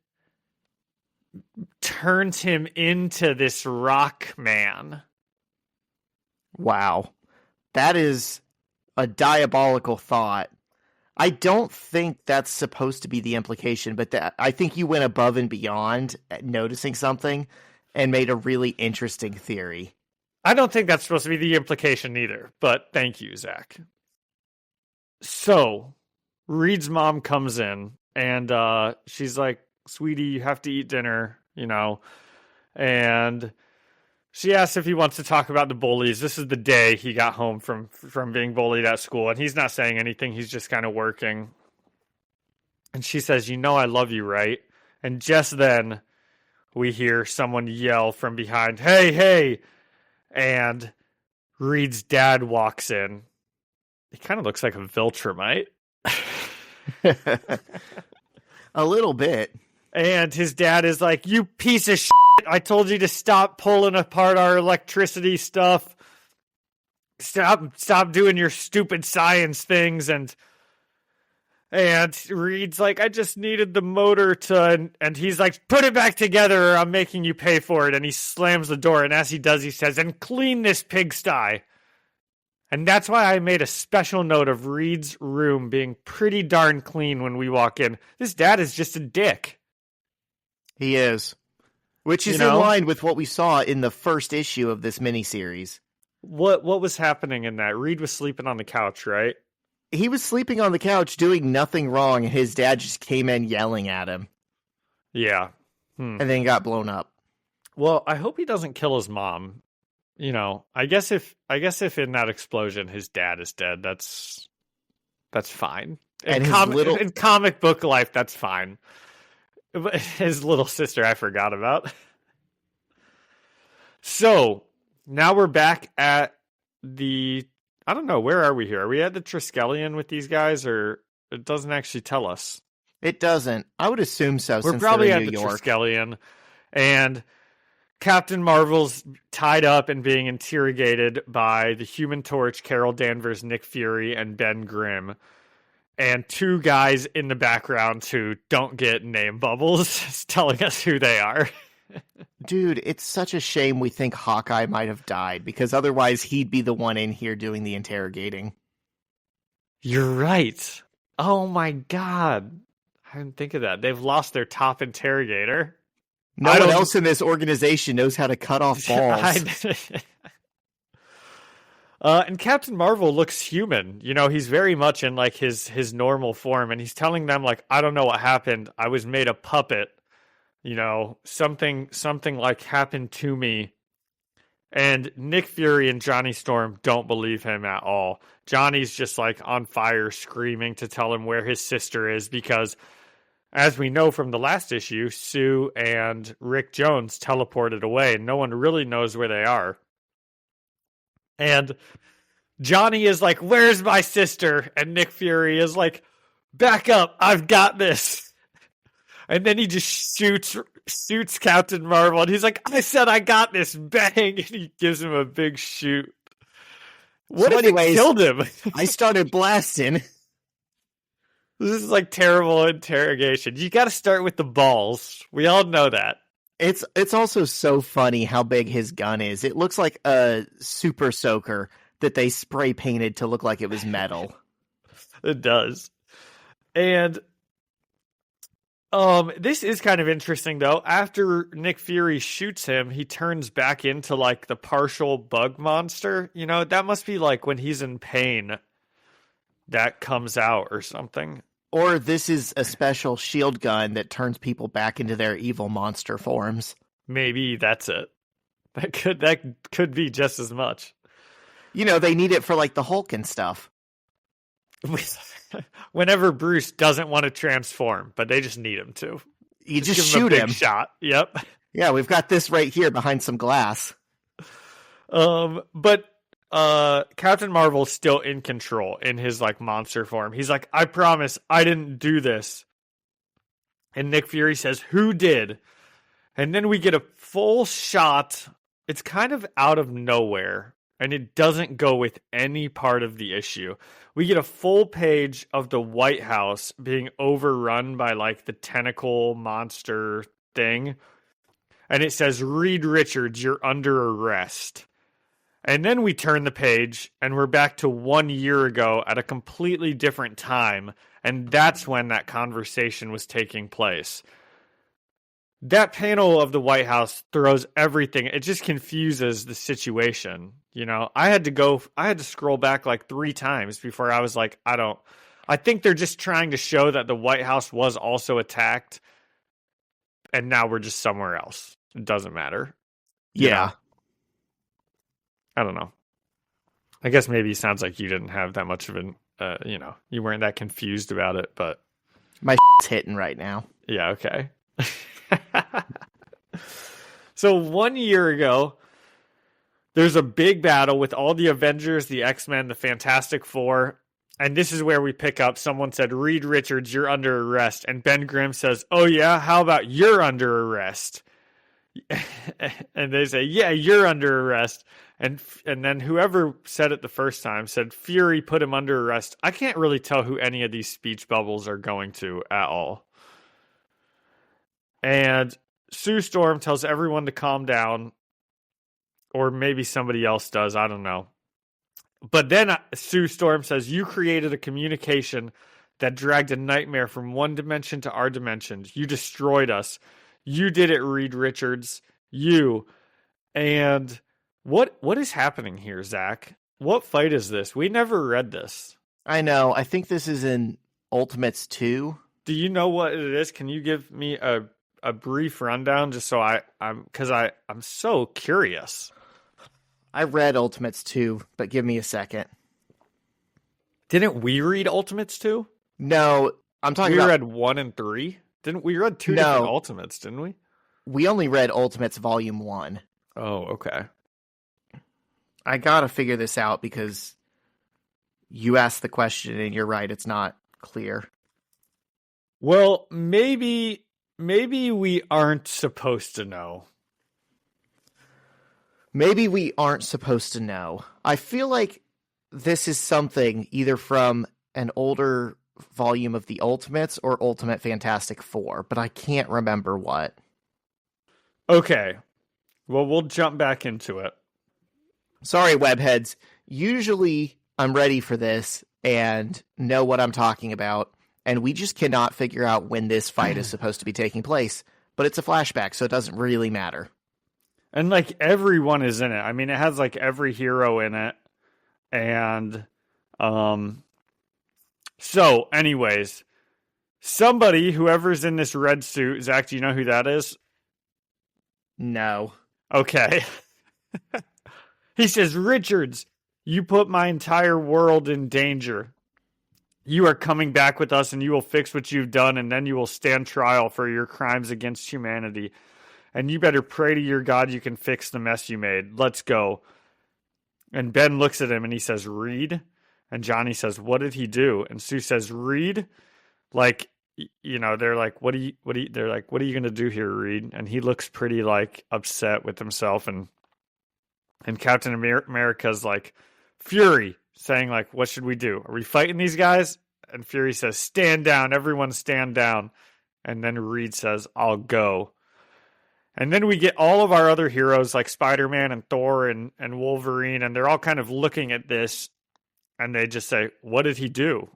turns him into this rock man? Wow. That is a diabolical thought. I don't think that's supposed to be the implication, but I think you went above and beyond at noticing something and made a really interesting theory. I don't think that's supposed to be the implication either, but thank you, Zach. So, Reed's mom comes in, and she's like, sweetie, you have to eat dinner, and she asks if he wants to talk about the bullies. This is the day he got home from being bullied at school, and he's not saying anything. He's just kind of working. And she says, I love you, right? And just then, we hear someone yell from behind, hey, hey! And Reed's dad walks in. He kind of looks like a Viltrumite. A little bit. And his dad is like, you piece of shit. I told you to stop pulling apart our electricity stuff. Stop doing your stupid science things. And Reed's like, I just needed the motor to, and he's like, put it back together or I'm making you pay for it. And he slams the door. And as he does, he says, and clean this pigsty. And that's why I made a special note of Reed's room being pretty darn clean when we walk in. This dad is just a dick. He is. Which is in line with what we saw in the first issue of this miniseries. What was happening in that? Reed was sleeping on the couch, right? He was sleeping on the couch doing nothing wrong, and his dad just came in yelling at him. Yeah. And then got blown up. Well, I hope he doesn't kill his mom. I guess if in that explosion his dad is dead, that's fine. In comic book life, that's fine. His little sister, I forgot about. So now we're back at I don't know, where are we here? Are we at the Triskelion with these guys, or it doesn't actually tell us? It doesn't. I would assume so. We're since probably they're at in the New York. Triskelion, and Captain Marvel's tied up and being interrogated by the Human Torch, Carol Danvers, Nick Fury, and Ben Grimm. And two guys in the background who don't get name bubbles telling us who they are. Dude, it's such a shame we think Hawkeye might have died, because otherwise he'd be the one in here doing the interrogating. You're right. Oh my god. I didn't think of that. They've lost their top interrogator. No one else in this organization knows how to cut off balls. And Captain Marvel looks human. He's very much in like his normal form, and he's telling them like, I don't know what happened. I was made a puppet. Something like happened to me. And Nick Fury and Johnny Storm don't believe him at all. Johnny's just like on fire, screaming to tell him where his sister is because, as we know from the last issue, Sue and Rick Jones teleported away, and no one really knows where they are. And Johnny is like, where's my sister? And Nick Fury is like, back up, I've got this. And then he just shoots Captain Marvel, and he's like, I said I got this, bang, and he gives him a big shoot. What if it killed him? I started blasting. This is like terrible interrogation. You got to start with the balls. We all know that. It's also so funny how big his gun is. It looks like a super soaker that they spray painted to look like it was metal. It does. And this is kind of interesting though. After Nick Fury shoots him, he turns back into like the partial bug monster. That must be like when he's in pain that comes out or something. Or this is a special shield gun that turns people back into their evil monster forms. Maybe that's it. That could be just as much. They need it for like the Hulk and stuff. Whenever Bruce doesn't want to transform, but they just need him to. You just shoot him. Shot. Yep. Yeah, we've got this right here behind some glass. But Captain Marvel's still in control in his like monster form. He's like, I promise I didn't do this. And Nick Fury says, "Who did?" And then we get a full shot. It's kind of out of nowhere, and it doesn't go with any part of the issue. We get a full page of the White House being overrun by like the tentacle monster thing. And it says, "Reed Richards, you're under arrest." And then we turn the page and we're back to 1 year ago at a completely different time. And that's when that conversation was taking place. That panel of the White House throws everything. It just confuses the situation. You know, I had to scroll back like 3 times before I was like, I think they're just trying to show that the White House was also attacked. And now we're just somewhere else. It doesn't matter. Yeah. I don't know. I guess maybe it sounds like you didn't have that much of an, you weren't that confused about it, but. My hitting right now. Yeah, okay. So 1 year ago, there's a big battle with all the Avengers, the X-Men, the Fantastic Four. And this is where we pick up. Someone said, "Reed Richards, you're under arrest." And Ben Grimm says, "Oh yeah, how about you're under arrest?" And they say, "Yeah, you're under arrest." And then whoever said it the first time said, "Fury put him under arrest." I can't really tell who any of these speech bubbles are going to at all. And Sue Storm tells everyone to calm down. Or maybe somebody else does. I don't know. But then Sue Storm says, "You created a communication that dragged a nightmare from one dimension to our dimension. You destroyed us. You did it, Reed Richards. You." And what is happening here, Zach? What fight is this? We never read this. I know. I think this is in Ultimates 2. Do you know what it is? Can you give me a brief rundown just so I'm so curious. I read Ultimates 2, but give me a second. Didn't we read Ultimates 2? No, I'm talking about... We read 1 and 3? Didn't we read 2 different Ultimates, didn't we? We only read Ultimates Volume 1. Oh, okay. I gotta figure this out because you asked the question and you're right, it's not clear. Well, maybe we aren't supposed to know. Maybe we aren't supposed to know. I feel like this is something either from an older volume of the Ultimates or Ultimate Fantastic Four, but I can't remember what. Okay. Well, we'll jump back into it. Sorry, webheads. Usually I'm ready for this and know what I'm talking about, and we just cannot figure out when this fight is supposed to be taking place, but it's a flashback, so it doesn't really matter. And, like, everyone is in it. I mean, it has, like, every hero in it. And, so, anyways, somebody, whoever's in this red suit, Zach, do you know who that is? No. Okay. He says, "Richards, you put my entire world in danger. You are coming back with us and you will fix what you've done and then you will stand trial for your crimes against humanity. And you better pray to your God you can fix the mess you made. Let's go." And Ben looks at him and he says, "Reed?" And Johnny says, "What did he do?" And Sue says, "Reed?" Like, you know, they're like, what are you going to do here, Reed? And he looks pretty, like, upset with himself. And Captain America's like, "Fury," saying, like, "What should we do? Are we fighting these guys?" And Fury says, "Stand down. Everyone stand down." And then Reed says, "I'll go." And then we get all of our other heroes like Spider-Man and Thor and Wolverine, and they're all kind of looking at this, and they just say, "What did he do?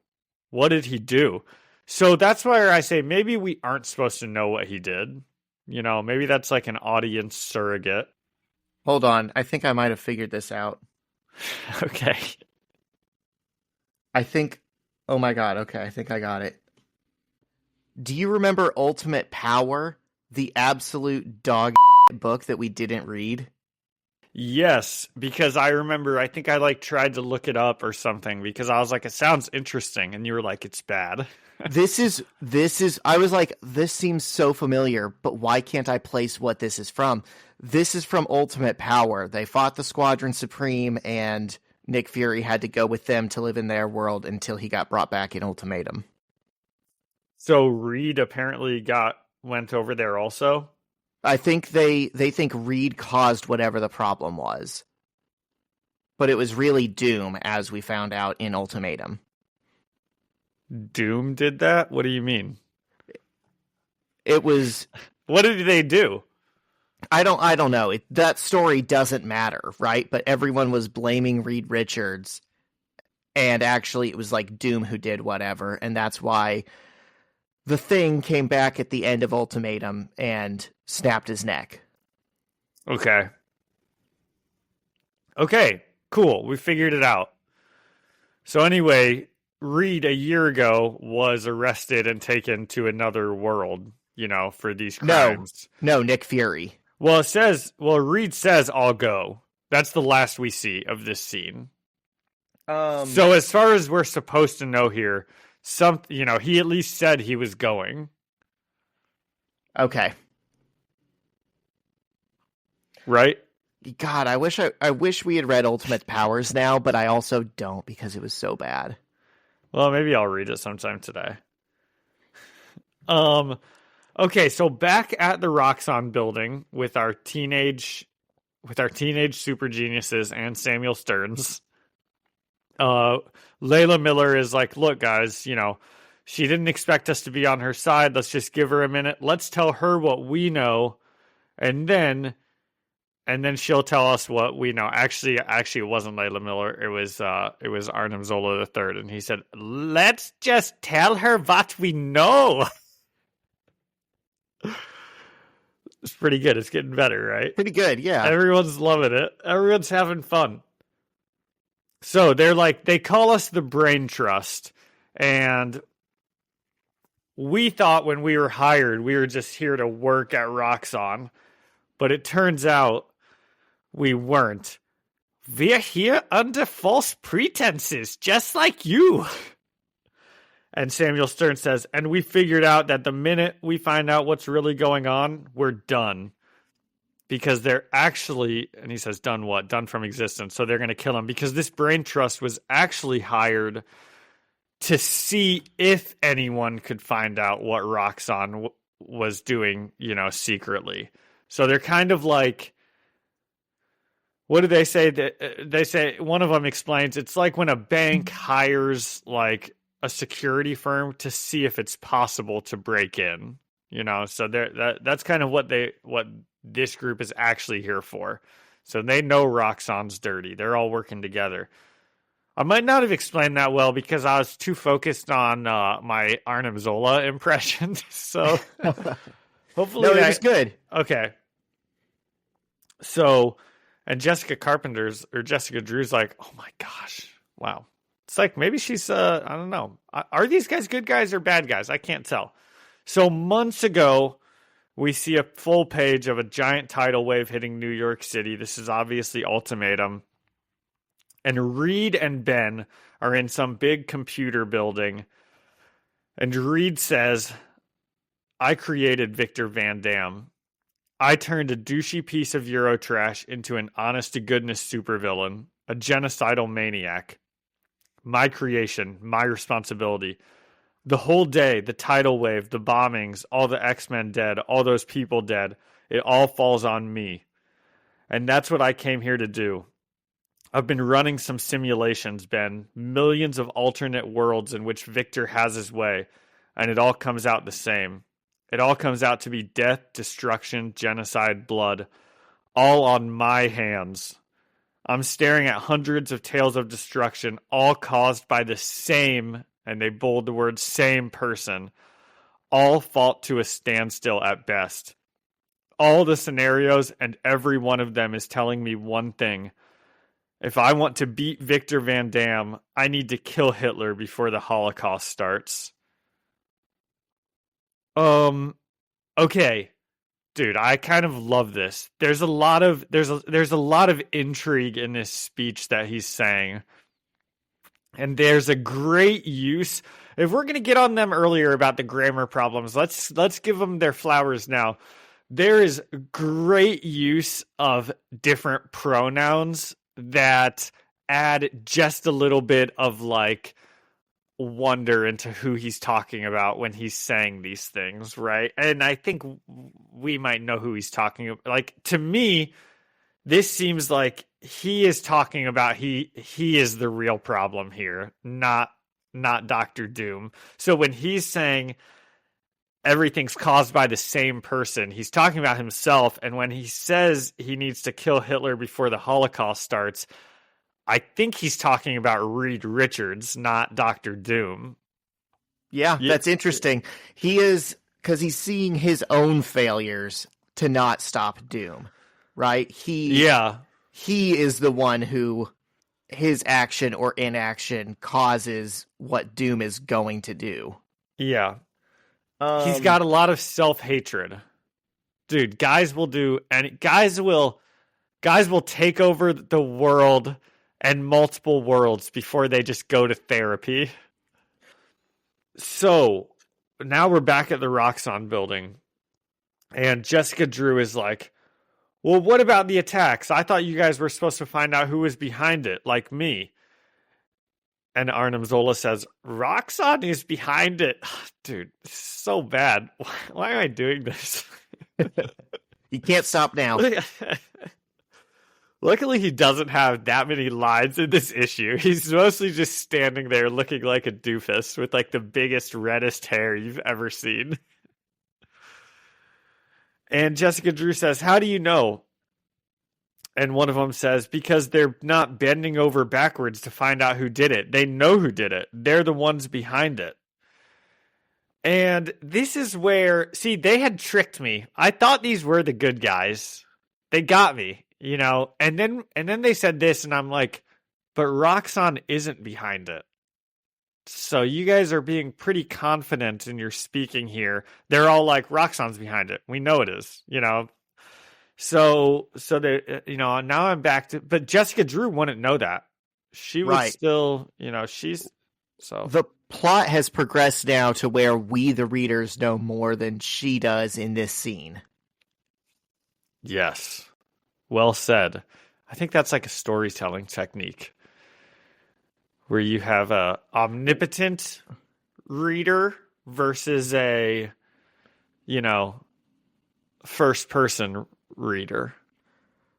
What did he do?" So that's why I say maybe we aren't supposed to know what he did. You know, maybe that's like an audience surrogate. Hold on. I think I might have figured this out. Okay. Oh my god, okay, I think I got it. Do you remember Ultimate Power? The absolute dog book that we didn't read? Yes, because I remember, I think I like tried to look it up or something because I was like, it sounds interesting. And you were like, it's bad. I was like, this seems so familiar, but why can't I place what this is from? This is from Ultimate Power. They fought the Squadron Supreme and Nick Fury had to go with them to live in their world until he got brought back in Ultimatum. So Reed apparently went over there also. I think they think Reed caused whatever the problem was. But it was really Doom, as we found out in Ultimatum. Doom did that? What do you mean? It was... What did they do? I don't know. That story doesn't matter, right? But everyone was blaming Reed Richards, and actually it was like Doom who did whatever, and that's why the Thing came back at the end of Ultimatum and snapped his neck. Okay. Okay, cool. We figured it out. So anyway, Reed a year ago was arrested and taken to another world, for these crimes. No, Nick Fury. Well, Reed says, I'll go. That's the last we see of this scene. So as far as we're supposed to know here, he at least said he was going. Okay. Right? God, I wish we had read Ultimate Powers now, but I also don't because it was so bad. Well, maybe I'll read it sometime today. Okay, so back at the Roxxon building with our teenage super geniuses and Samuel Stearns. Layla Miller is like, look, guys, she didn't expect us to be on her side. Let's just give her a minute. Let's tell her what we know, and then she'll tell us what we know. Actually, it wasn't Layla Miller. It was Arnim Zola III, and he said, "Let's just tell her what we know." It's pretty good. It's getting better, right? Pretty good, yeah. Everyone's loving it. Everyone's having fun. So they call us the Brain Trust, and we thought when we were hired, we were just here to work at Roxxon, but it turns out we weren't. We're here under false pretenses, just like you. And Samuel Stern says, and we figured out that the minute we find out what's really going on, we're done. Because they're actually, and he says, done what? Done from existence. So they're going to kill him. Because this Brain Trust was actually hired to see if anyone could find out what Roxxon was doing, secretly. So they're kind of like, what do they say? They say, one of them explains, it's like when a bank hires like a security firm to see if it's possible to break in, so that's kind of what this group is actually here for. So they know Roxxon's dirty. They're all working together. I might not have explained that well because I was too focused on my Arnim Zola impression. So hopefully it was good. Okay. So, and Jessica Drew's like, oh my gosh, wow. It's like maybe she's, I don't know. Are these guys good guys or bad guys? I can't tell. So months ago, we see a full page of a giant tidal wave hitting New York City. This is obviously Ultimatum. And Reed and Ben are in some big computer building. And Reed says, I created Victor Van Dam. I turned a douchey piece of Eurotrash into an honest-to-goodness supervillain, a genocidal maniac. My creation, my responsibility. The whole day, the tidal wave, the bombings, all the X-Men dead, all those people dead, it all falls on me. And that's what I came here to do. I've been running some simulations, Ben. Millions of alternate worlds in which Victor has his way, and it all comes out the same. It all comes out to be death, destruction, genocide, blood, all on my hands. I'm staring at hundreds of tales of destruction, all caused by the same, and they bold the word same person, all fought to a standstill at best. All the scenarios and every one of them is telling me one thing. If I want to beat Victor Van Dam, I need to kill Hitler before the Holocaust starts. Okay. Dude, I kind of love this. There's a lot of intrigue in this speech that he's saying. And there's a great use. If we're going to get on them earlier about the grammar problems, let's give them their flowers now. There is great use of different pronouns that add just a little bit of like wonder into who he's talking about when he's saying these things, right? And I think we might know who he's talking about. Like, to me, this seems like he is talking about he is the real problem here, not Dr. Doom. So when he's saying everything's caused by the same person, he's talking about himself. And when he says he needs to kill Hitler before the Holocaust starts, I think he's talking about Reed Richards, not Dr. Doom. Yeah, that's interesting. He is, because he's seeing his own failures to not stop Doom, right? He is the one who, his action or inaction causes what Doom is going to do. Yeah. He's got a lot of self-hatred. Dude, guys will take over the world and multiple worlds before they just go to therapy. So, now we're back at the Roxxon building. And Jessica Drew is like, well, what about the attacks? I thought you guys were supposed to find out who was behind it, like me. And Arnim Zola says, Roxxon is behind it. Dude, so bad. Why am I doing this? You can't stop now. Luckily, he doesn't have that many lines in this issue. He's mostly just standing there looking like a doofus with like the biggest, reddest hair you've ever seen. And Jessica Drew says, how do you know? And one of them says, because they're not bending over backwards to find out who did it. They know who did it. They're the ones behind it. And this is where, see, they had tricked me. I thought these were the good guys. They got me, you know. And then they said this, and I'm like, but Roxxon isn't behind it. So you guys are being pretty confident in your speaking here. They're all like, Roxxon's behind it. We know it is, you know. So they, you know, now I'm back to, but Jessica Drew wouldn't know that. She would still, you know, the plot has progressed now to where we, the readers, know more than she does in this scene. Yes. Well said. I think that's like a storytelling technique where you have a omnipotent reader versus a, you know, first person reader.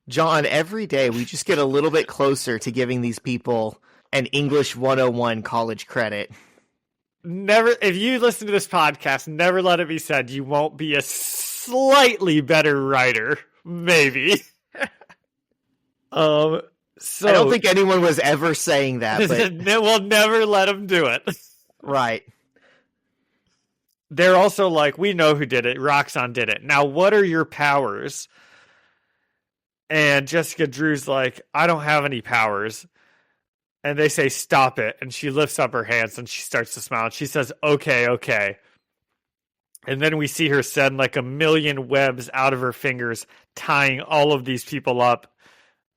John, every day we just get a little bit closer to giving these people an English 101 college credit. Never, if you listen to this podcast, never let it be said you won't be a slightly better writer. Maybe. So I don't think anyone was ever saying that. But we'll never let them do it. Right. They're also like, we know who did it. Roxxon did it. Now, what are your powers? And Jessica Drew's like, I don't have any powers. And they say, stop it. And she lifts up her hands and she starts to smile. And she says, okay. And then we see her send like a million webs out of her fingers, tying all of these people up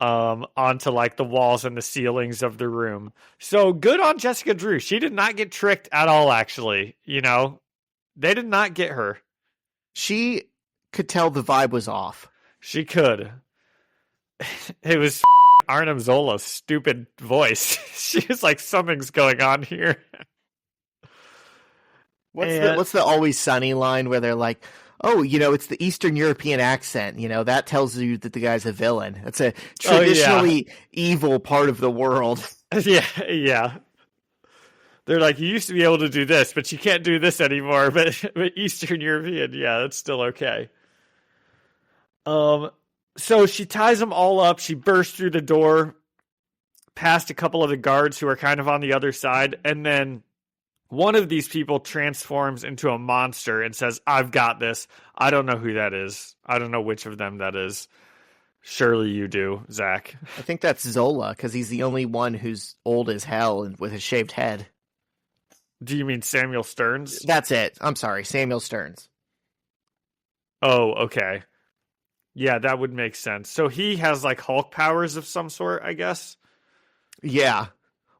onto like the walls and the ceilings of the room. So good on Jessica Drew. She did not get tricked at all, actually. You know, they did not get her. She could tell the vibe was off. She could. It was Arnim Zola's stupid voice. She was like, something's going on here. What's the Always Sunny line where they're like, oh, you know, it's the Eastern European accent. You know, that tells you that the guy's a villain. That's a traditionally evil part of the world. Yeah. They're like, you used to be able to do this, but you can't do this anymore. But Eastern European, yeah, that's still okay. So she ties them all up. She bursts through the door, past a couple of the guards who are kind of on the other side, and then one of these people transforms into a monster and says, I've got this. I don't know who that is. I don't know which of them that is. Surely you do, Zach. I think that's Zola, because he's the only one who's old as hell and with a shaved head. Do you mean Samuel Stearns? That's it. I'm sorry, Samuel Stearns. Oh, okay. Yeah, that would make sense. So he has like Hulk powers of some sort, I guess? Yeah.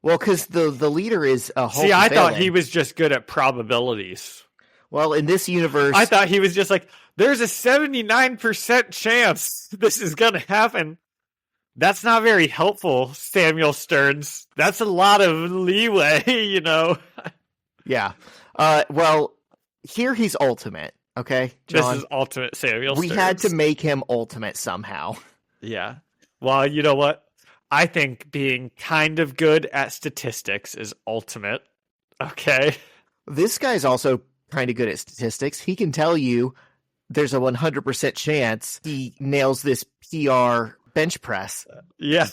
Well, because the leader is a Hulk. See, I thought he was just good at probabilities. Well, in this universe, I thought he was just like, there's a 79% chance this is going to happen. That's not very helpful, Samuel Stearns. That's a lot of leeway, you know. Yeah. Well, here he's ultimate. Okay, John. This is ultimate Samuel We Stearns. had to make him ultimate somehow. Yeah. Well, you know what? I think being kind of good at statistics is ultimate. Okay. This guy's also kind of good at statistics. He can tell you there's a 100% chance he nails this PR bench press. Yeah.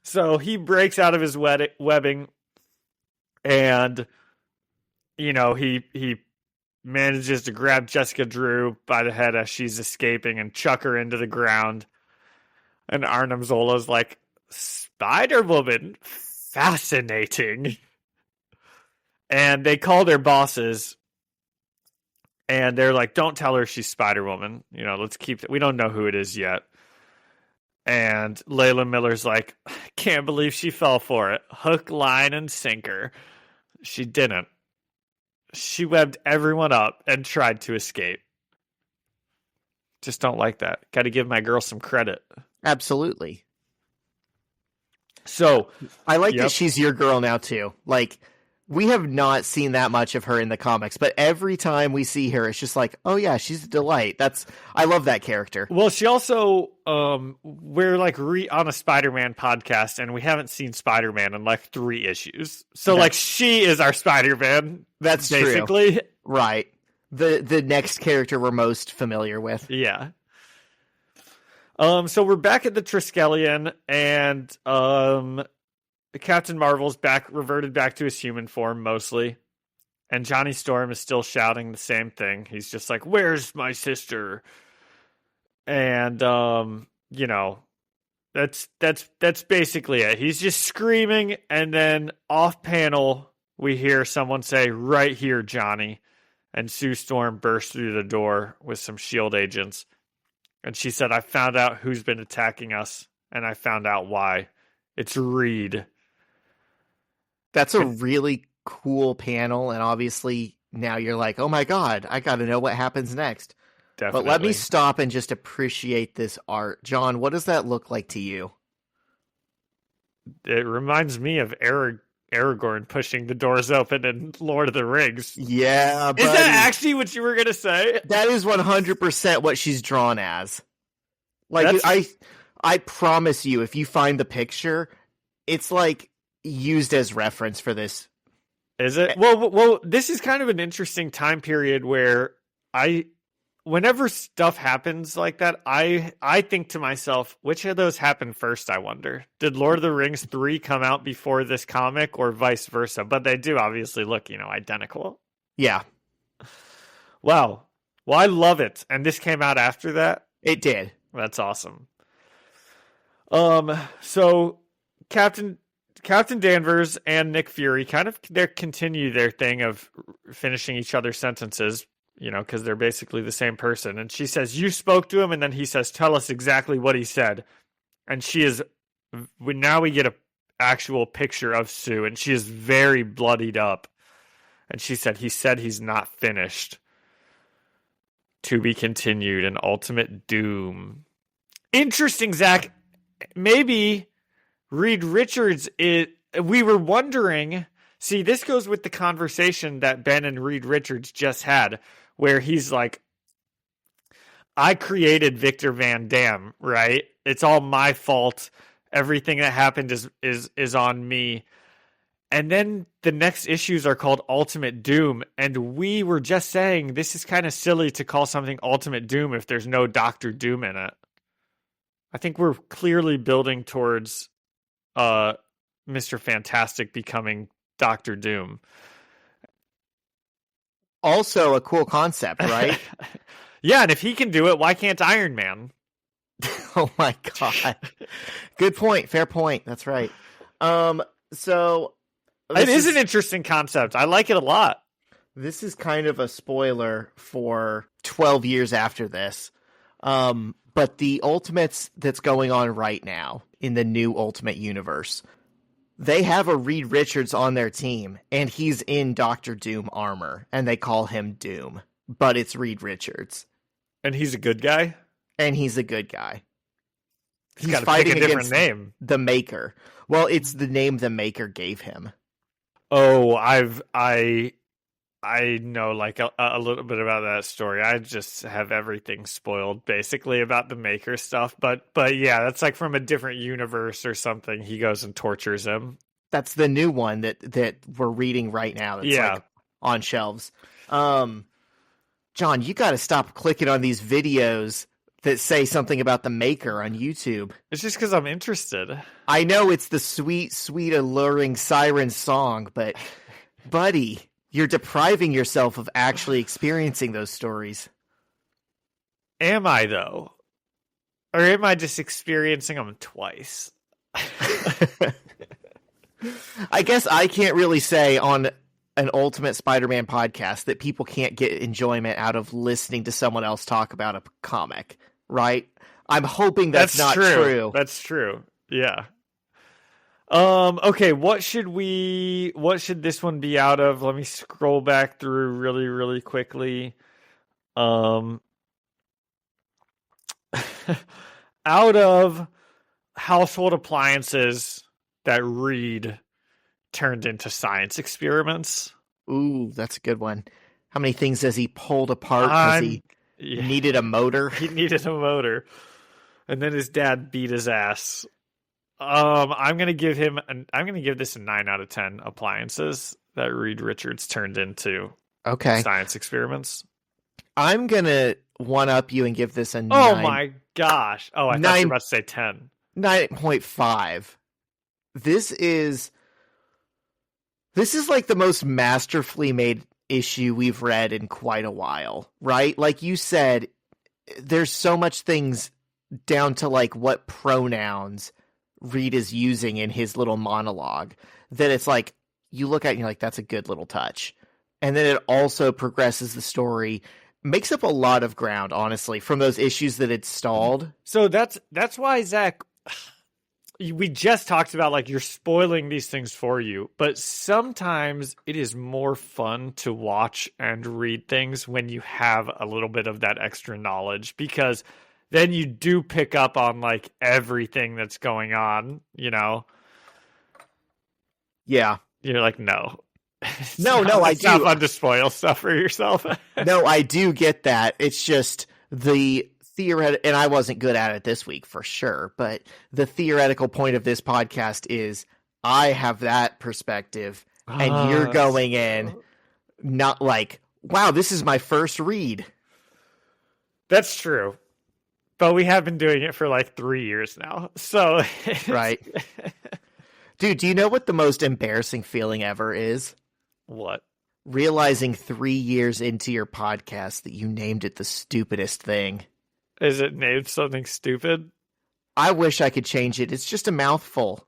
So he breaks out of his webbing and, he manages to grab Jessica Drew by the head as she's escaping and chuck her into the ground. And Arnim Zola's like, Spider-Woman, fascinating. And they call their bosses, and they're like, don't tell her she's Spider-Woman. Let's keep it. We don't know who it is yet. And Layla Miller's like, can't believe she fell for it. Hook, line, and sinker. She didn't. She webbed everyone up and tried to escape. Just don't like that. Got to give my girl some credit. Absolutely. So I like that she's your girl now too. Like, we have not seen that much of her in the comics, but every time we see her, it's just like, oh yeah, she's a delight. I love that character. Well, she also, we're like on a Spider-Man podcast, and we haven't seen Spider-Man in like 3 issues. So she is our Spider-Man. That's basically true. Right. The next character we're most familiar with. Yeah. So we're back at the Triskelion, and Captain Marvel's reverted back to his human form mostly, and Johnny Storm is still shouting the same thing. He's just like, "Where's my sister?" And that's basically it. He's just screaming, and then off panel we hear someone say, "Right here, Johnny," and Sue Storm bursts through the door with some SHIELD agents. And she said, I found out who's been attacking us, and I found out why. It's Reed. That's a really cool panel, and obviously now you're like, oh my god, I gotta know what happens next. Definitely. But let me stop and just appreciate this art. John, what does that look like to you? It reminds me of Aragorn pushing the doors open in Lord of the Rings. Yeah, buddy. Is that actually what you were going to say? That is 100% what she's drawn as. Like, I promise you, if you find the picture, it's like used as reference for this. Is it? Well, this is kind of an interesting time period where whenever stuff happens like that, I think to myself, which of those happened first, I wonder? Did Lord of the Rings 3 come out before this comic or vice versa? But they do obviously look, identical. Yeah. Wow. Well, I love it. And this came out after that? It did. That's awesome. So Captain Danvers and Nick Fury they continue their thing of finishing each other's sentences, because they're basically the same person. And she says, you spoke to him. And then he says, tell us exactly what he said. And now we get a actual picture of Sue, and she is very bloodied up. And she said, he said he's not finished. To be continued in Ultimate Doom. Interesting, Zach. Maybe Reed Richards we were wondering. See, this goes with the conversation that Ben and Reed Richards just had, where he's like, I created Victor Van Dam, right? It's all my fault. Everything that happened is on me. And then the next issues are called Ultimate Doom. And we were just saying this is kind of silly to call something Ultimate Doom if there's no Doctor Doom in it. I think we're clearly building towards Mr. Fantastic becoming Doctor Doom. Also a cool concept, right? Yeah, and if he can do it, why can't Iron Man? Oh my god. Good point. Fair point. That's right. So it is an interesting concept. I like it a lot. This is kind of a spoiler for 12 years after this. But the Ultimates that's going on right now in the new Ultimate Universe, they have a Reed Richards on their team, and he's in Doctor Doom armor, and they call him Doom. But it's Reed Richards. And he's a good guy? And he's a good guy. He's got to pick a different name. The Maker. Well, it's the name the Maker gave him. Oh, I know like a little bit about that story. I just have everything spoiled basically about the Maker stuff. But yeah, that's like from a different universe or something. He goes and tortures him. That's the new one that we're reading right now. That's like on shelves. John, you got to stop clicking on these videos that say something about the Maker on YouTube. It's just because I'm interested. I know it's the sweet, sweet, alluring siren song, but buddy, you're depriving yourself of actually experiencing those stories. Am I, though? Or am I just experiencing them twice? I guess I can't really say on an Ultimate Spider-Man podcast that people can't get enjoyment out of listening to someone else talk about a comic, right? I'm hoping that's not true. That's true. Yeah. Okay, what should this one be out of? Let me scroll back through really, really quickly. Out of household appliances that Reed turned into science experiments. Ooh, that's a good one. How many things has he pulled apart because he needed a motor? He needed a motor. And then his dad beat his ass. I'm gonna give this a 9 out of 10 appliances that Reed Richards turned into science experiments. I'm gonna one up you and give this a 9. Oh my gosh. Oh, I thought you were about to say 10. 9.5. This is like the most masterfully made issue we've read in quite a while, right? Like you said, there's so much things down to like what pronouns Reed is using in his little monologue that it's like you look at it and you're like, that's a good little touch. And then it also progresses the story, makes up a lot of ground, honestly, from those issues that it stalled. So that's why, Zach, we just talked about like you're spoiling these things for you, but sometimes it is more fun to watch and read things when you have a little bit of that extra knowledge, because then you do pick up on like everything that's going on, you know? Yeah. You're like, no. No, I do. It's not fun to spoil stuff for yourself. No, I do get that. It's just the theoretical, and I wasn't good at it this week for sure, but the theoretical point of this podcast is I have that perspective and you're going in not like, wow, this is my first read. That's true. But we have been doing it for like 3 years now. So right. Dude, do you know what the most embarrassing feeling ever is? What? Realizing 3 years into your podcast that you named it the stupidest thing. Is it named something stupid? I wish I could change it. It's just a mouthful.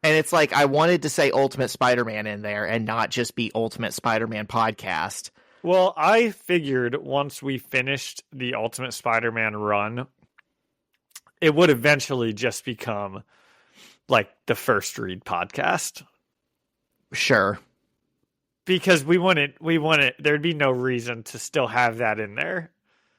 And it's like I wanted to say Ultimate Spider-Man in there and not just be Ultimate Spider-Man Podcast. Well, I figured once we finished the Ultimate Spider-Man run, it would eventually just become like the First Read podcast. Sure. Because we wouldn't, there'd be no reason to still have that in there.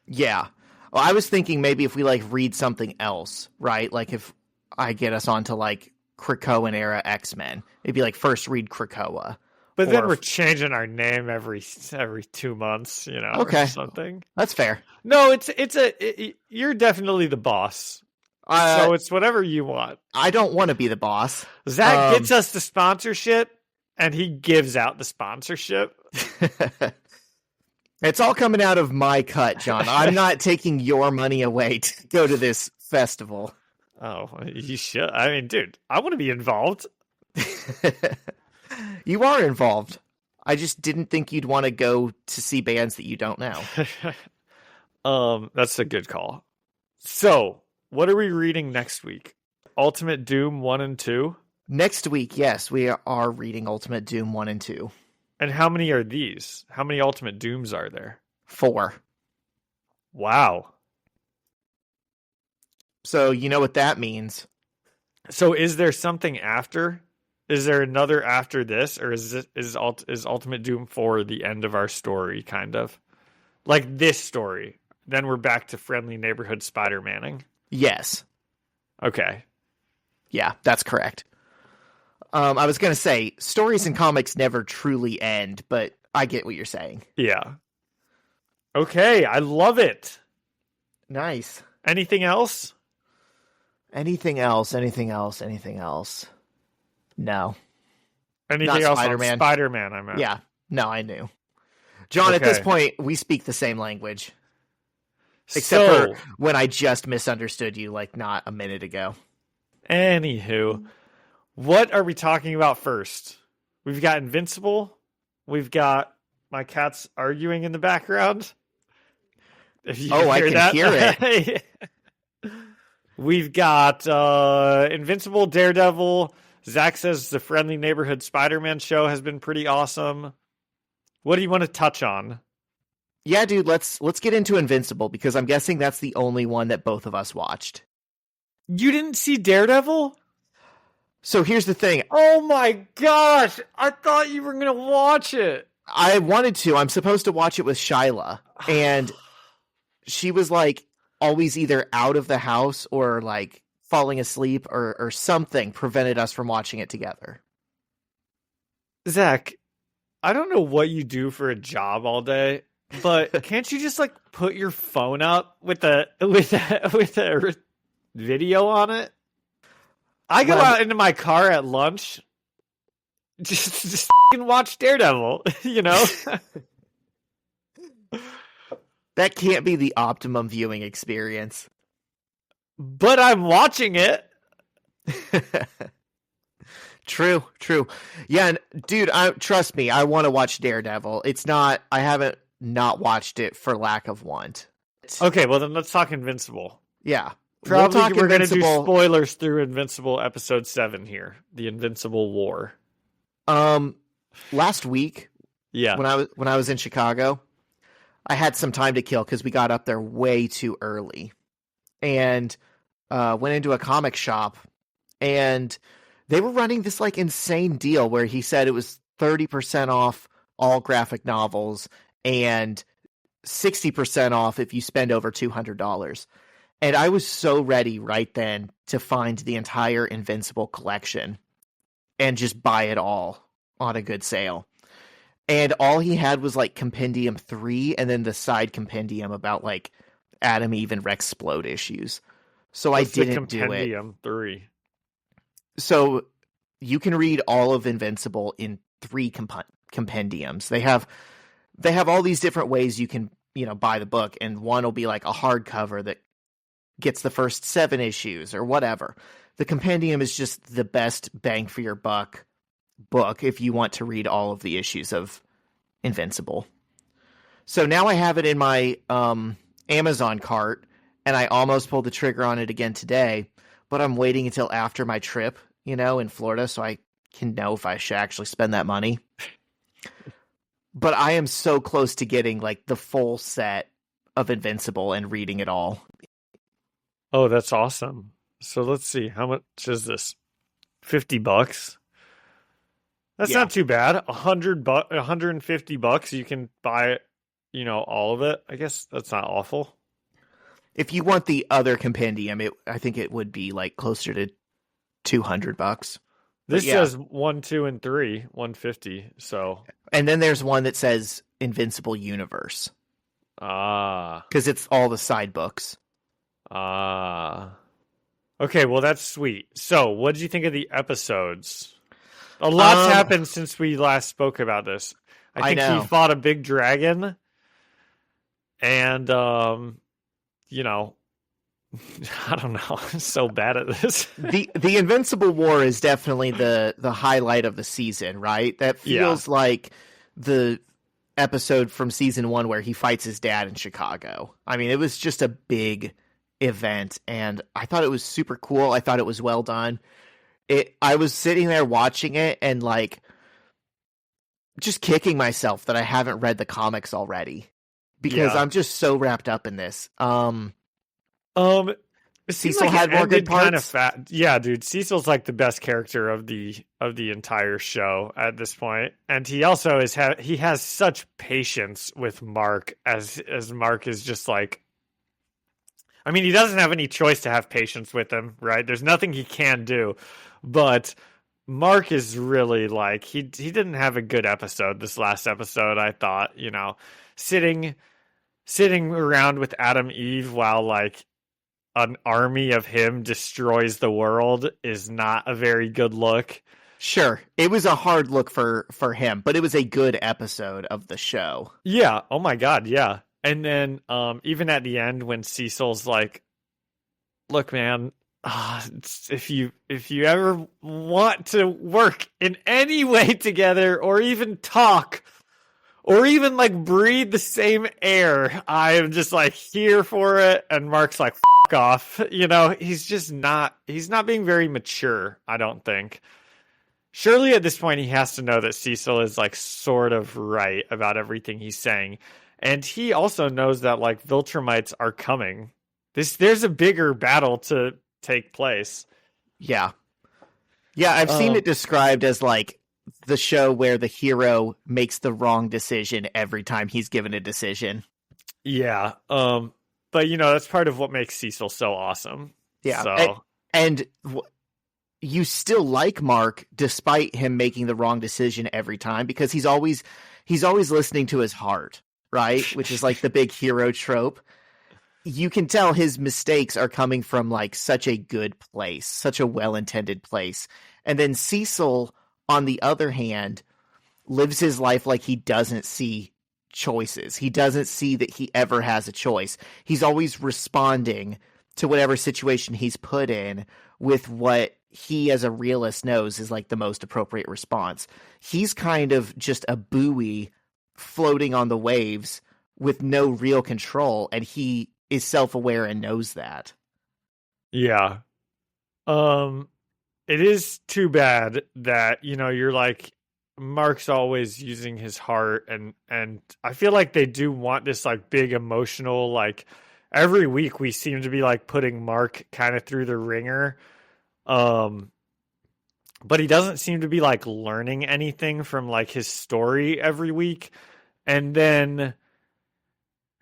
Yeah. Well, I was thinking maybe if we like read something else, right? Like if I get us onto like Krakoan era X-Men, it'd be like First Read Krakoa. But then we're changing our name every 2 months, you know, okay. Or something. That's fair. No, you're definitely the boss. So it's whatever you want. I don't want to be the boss. Zach gets us the sponsorship, and he gives out the sponsorship. It's all coming out of my cut, John. I'm not taking your money away to go to this festival. Oh, you should. I mean, dude, I want to be involved. You are involved. I just didn't think you'd want to go to see bands that you don't know. That's a good call. So, what are we reading next week? Ultimate Doom 1 and 2? Next week, yes, we are reading Ultimate Doom 1 and 2. And how many are these? How many Ultimate Dooms are there? 4. Wow. So, you know what that means. So, is there something after? Is there another after this, or is Ultimate Doom 4 the end of our story, kind of? Like this story. Then we're back to friendly neighborhood Spider-Manning? Yes. Okay. Yeah, that's correct. I was going to say, stories in comics never truly end, but I get what you're saying. Yeah. Okay, I love it. Nice. Anything else? Anything else? Anything else? Anything else? No. Anything Not else Spider-Man. on Spider-Man, I meant. Yeah. No, I knew. John, at this point, we speak the same language. Except for when I just misunderstood you, like not a minute ago. Anywho, what are we talking about first? We've got Invincible. We've got my cats arguing in the background. If you I can hear it. We've got Invincible, Daredevil. Zach says the Friendly Neighborhood Spider-Man show has been pretty awesome. What do you want to touch on? Yeah, dude, let's get into Invincible because I'm guessing that's the only one that both of us watched. You didn't see Daredevil? So here's the thing. Oh my gosh! I thought you were going to watch it. I wanted to. I'm supposed to watch it with Shyla. And she was like always either out of the house or like falling asleep or something prevented us from watching it together. Zach, I don't know what you do for a job all day, but can't you just like put your phone up with a video on it? I go out into my car at lunch, just watch Daredevil, you know? That can't be the optimum viewing experience. But I'm watching it. True. Yeah, and dude, trust me, I want to watch Daredevil. I haven't not watched it for lack of want. Okay, well then let's talk Invincible. Yeah. Probably we're going to do spoilers through Invincible episode 7 here, the Invincible War. Last week, when I was in Chicago, I had some time to kill because we got up there way too early, and went into a comic shop, and they were running this like insane deal where he said it was 30% off all graphic novels and 60% off if you spend over $200. And I was so ready right then to find the entire Invincible collection and just buy it all on a good sale. And all he had was like Compendium 3 and then the side compendium about like Adam, Eve, and Rexplode issues. So I didn't do it. Compendium 3. So you can read all of Invincible in 3 compendiums. They have all these different ways you can, buy the book, and one will be like a hardcover that gets the first 7 issues or whatever. The compendium is just the best bang for your buck book if you want to read all of the issues of Invincible. So now I have it in my Amazon cart, and I almost pulled the trigger on it again today, but I'm waiting until after my trip, in Florida, so I can know if I should actually spend that money. But I am so close to getting like the full set of Invincible and reading it all. Oh, that's awesome. So let's see. How much is this? $50? That's not too bad. $150 you can buy it, all of it. I guess that's not awful. If you want the other compendium, I think it would be like closer to $200. This says 1, 2, and 3, 150. So, and then there's one that says Invincible Universe. Because it's all the side books. Okay, well that's sweet. So, what did you think of the episodes? A lot's happened since we last spoke about this. I think he fought a big dragon, and I don't know. I'm so bad at this. The Invincible War is definitely the highlight of the season, right? That feels like the episode from season 1 where he fights his dad in Chicago. I mean, it was just a big event, and I thought it was super cool. I thought it was well done. I was sitting there watching it and like just kicking myself that I haven't read the comics already because I'm just so wrapped up in this. Cecil had more good parts. Kind of fat. Yeah, dude. Cecil's like the best character of the entire show at this point, and he also he has such patience with Mark as Mark is just like. I mean, he doesn't have any choice to have patience with him, right? There's nothing he can do, but Mark is really like he didn't have a good episode this last episode, I thought, sitting around with Adam Eve while like an army of him destroys the world is not a very good look. Sure, it was a hard look for him, but it was a good episode of the show. Yeah, oh my god, yeah. And then even at the end when Cecil's like, look man, if you ever want to work in any way together or even talk or even like breathe the same air, I am just like here for it. And Mark's like, fuck off. He's not being very mature, I don't think. Surely at this point he has to know that Cecil is like sort of right about everything he's saying. And he also knows that like Viltrumites are coming. There's a bigger battle to take place. Yeah. Yeah, I've seen it described as like the show where the hero makes the wrong decision every time he's given a decision. Yeah. But that's part of what makes Cecil so awesome. Yeah. So and you still like Mark despite him making the wrong decision every time because he's always listening to his heart, right? Which is like the big hero trope. You can tell his mistakes are coming from like such a good place, such a well-intended place. And then Cecil, on the other hand, lives his life like he doesn't see choices. He doesn't see that he ever has a choice. He's always responding to whatever situation he's put in with what he as a realist knows is like the most appropriate response. He's kind of just a buoy floating on the waves with no real control, and he is self-aware and knows that. Yeah. It is too bad that, you're like, Mark's always using his heart, and I feel like they do want this like big emotional, like every week we seem to be like putting Mark kind of through the ringer. But he doesn't seem to be like learning anything from like his story every week. And then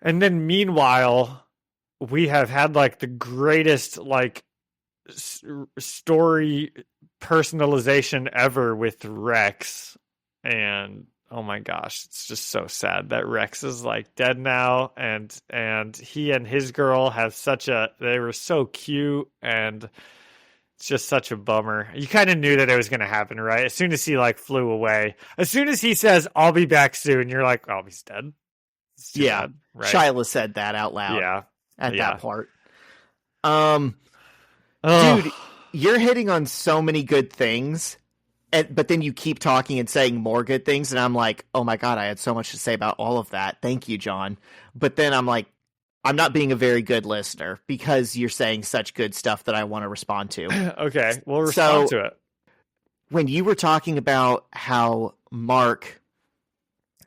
meanwhile, we have had like the greatest like story personalization ever with Rex, and oh my gosh, it's just so sad that Rex is like dead now, and he and his girl have they were so cute, and it's just such a bummer. You kind of knew that it was going to happen, right? As soon as he like flew away, as soon as he says I'll be back soon, you're like, oh, he's dead. Yeah, bad, right? Shyla said that out loud. Yeah, at that part. Ugh. Dude, you're hitting on so many good things, but then you keep talking and saying more good things, and I'm like, oh my god, I had so much to say about all of that. Thank you, John. But then I'm like, I'm not being a very good listener because you're saying such good stuff that I want to respond to. Okay, we'll respond to it. When you were talking about how Mark,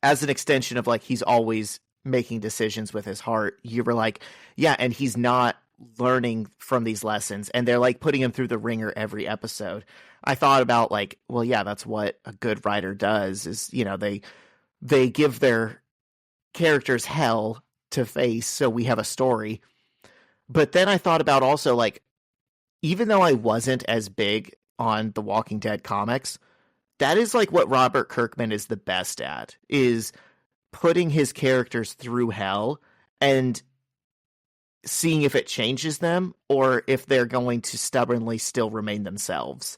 as an extension of like he's always making decisions with his heart, you were like, yeah, and he's not learning from these lessons, and they're like putting him through the ringer every episode. I thought about like, well, yeah, that's what a good writer does is, they give their characters hell to face so we have a story. But then I thought about also like, even though I wasn't as big on the Walking Dead comics, that is like what Robert Kirkman is the best at, is putting his characters through hell and seeing if it changes them or if they're going to stubbornly still remain themselves.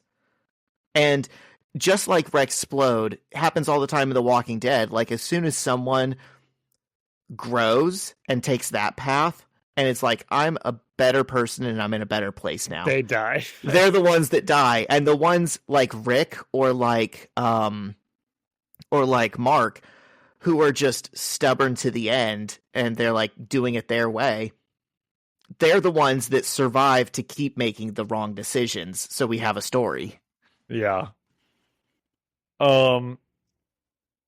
And just like Rexplode happens all the time in The Walking Dead, like as soon as someone grows and takes that path and it's like, I'm a better person and I'm in a better place now, they die. They're the ones that die. And the ones like Rick or like Mark, who are just stubborn to the end and they're like doing it their way, they're the ones that survive to keep making the wrong decisions, so we have a story. Yeah.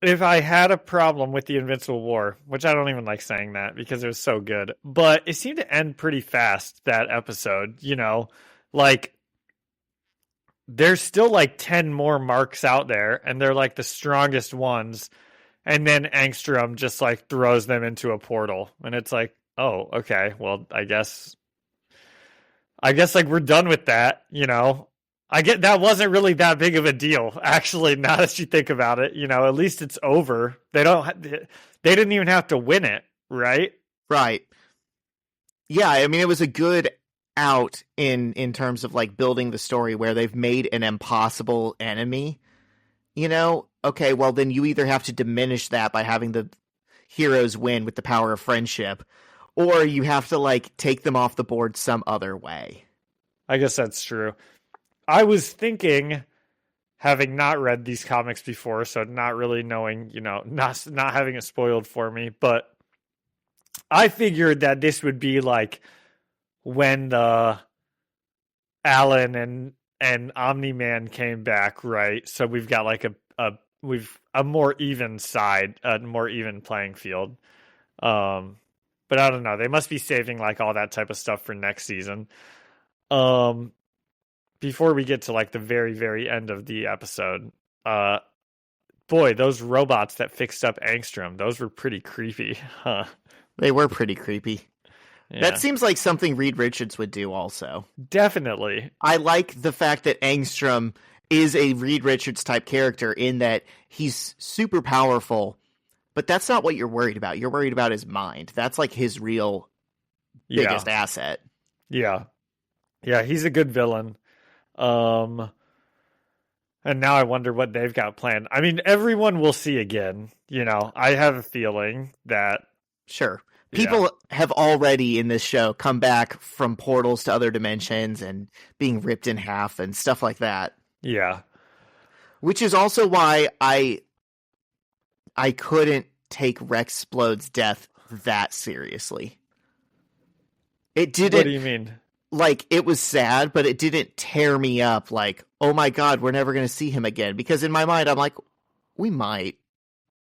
If I had a problem with the Invincible War, which I don't even like saying that because it was so good, but it seemed to end pretty fast, that episode, like there's still like 10 more Marks out there and they're like the strongest ones. And then Angstrom just like throws them into a portal and it's like, oh, okay, well, I guess like we're done with that, I get that wasn't really that big of a deal, actually. Now that you think about it, at least it's over. They didn't even have to win it, right? Right. Yeah, I mean, it was a good out in terms of like building the story where they've made an impossible enemy. Okay, well then you either have to diminish that by having the heroes win with the power of friendship, or you have to like take them off the board some other way. I guess that's true. I was thinking, having not read these comics before, so not really knowing, not having it spoiled for me, but I figured that this would be like when the Alan and Omni-Man came back, right? So we've got like a more even side, a more even playing field. But I don't know. They must be saving like all that type of stuff for next season. Before we get to like the very, very end of the episode, boy, those robots that fixed up Angstrom, those were pretty creepy, huh? They were pretty creepy. Yeah. That seems like something Reed Richards would do also. Definitely. I like the fact that Angstrom is a Reed Richards type character in that he's super powerful, but that's not what you're worried about. You're worried about his mind. That's like his real biggest asset. Yeah. Yeah, he's a good villain. And now I wonder what they've got planned. I mean, everyone will see again. I have a feeling that... Sure. People have already in this show come back from portals to other dimensions and being ripped in half and stuff like that. Yeah. Which is also why I couldn't take Rexplode's death that seriously. It didn't... What do you mean? Like, it was sad, but it didn't tear me up like, oh my god, we're never going to see him again. Because in my mind, I'm like, we might.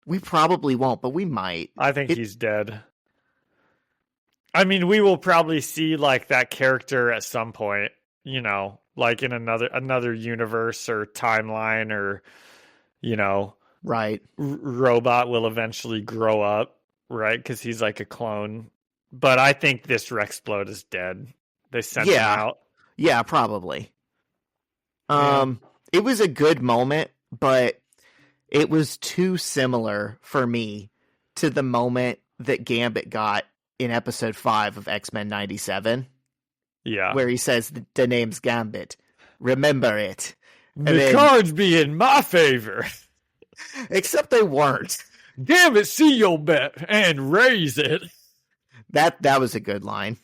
We probably won't, but we might. I think he's dead. I mean, we will probably see like that character at some point, like in another universe or timeline, or right. Robot will eventually grow up, right? Because he's like a clone. But I think this Rexplode is dead. They sent him out. Yeah, probably. It was a good moment, but it was too similar for me to the moment that Gambit got in episode 5 of X-Men 97. Yeah. Where he says, the name's Gambit. Remember it. The cards be in my favor. Except they weren't. Gambit, see your bet and raise it. That was a good line.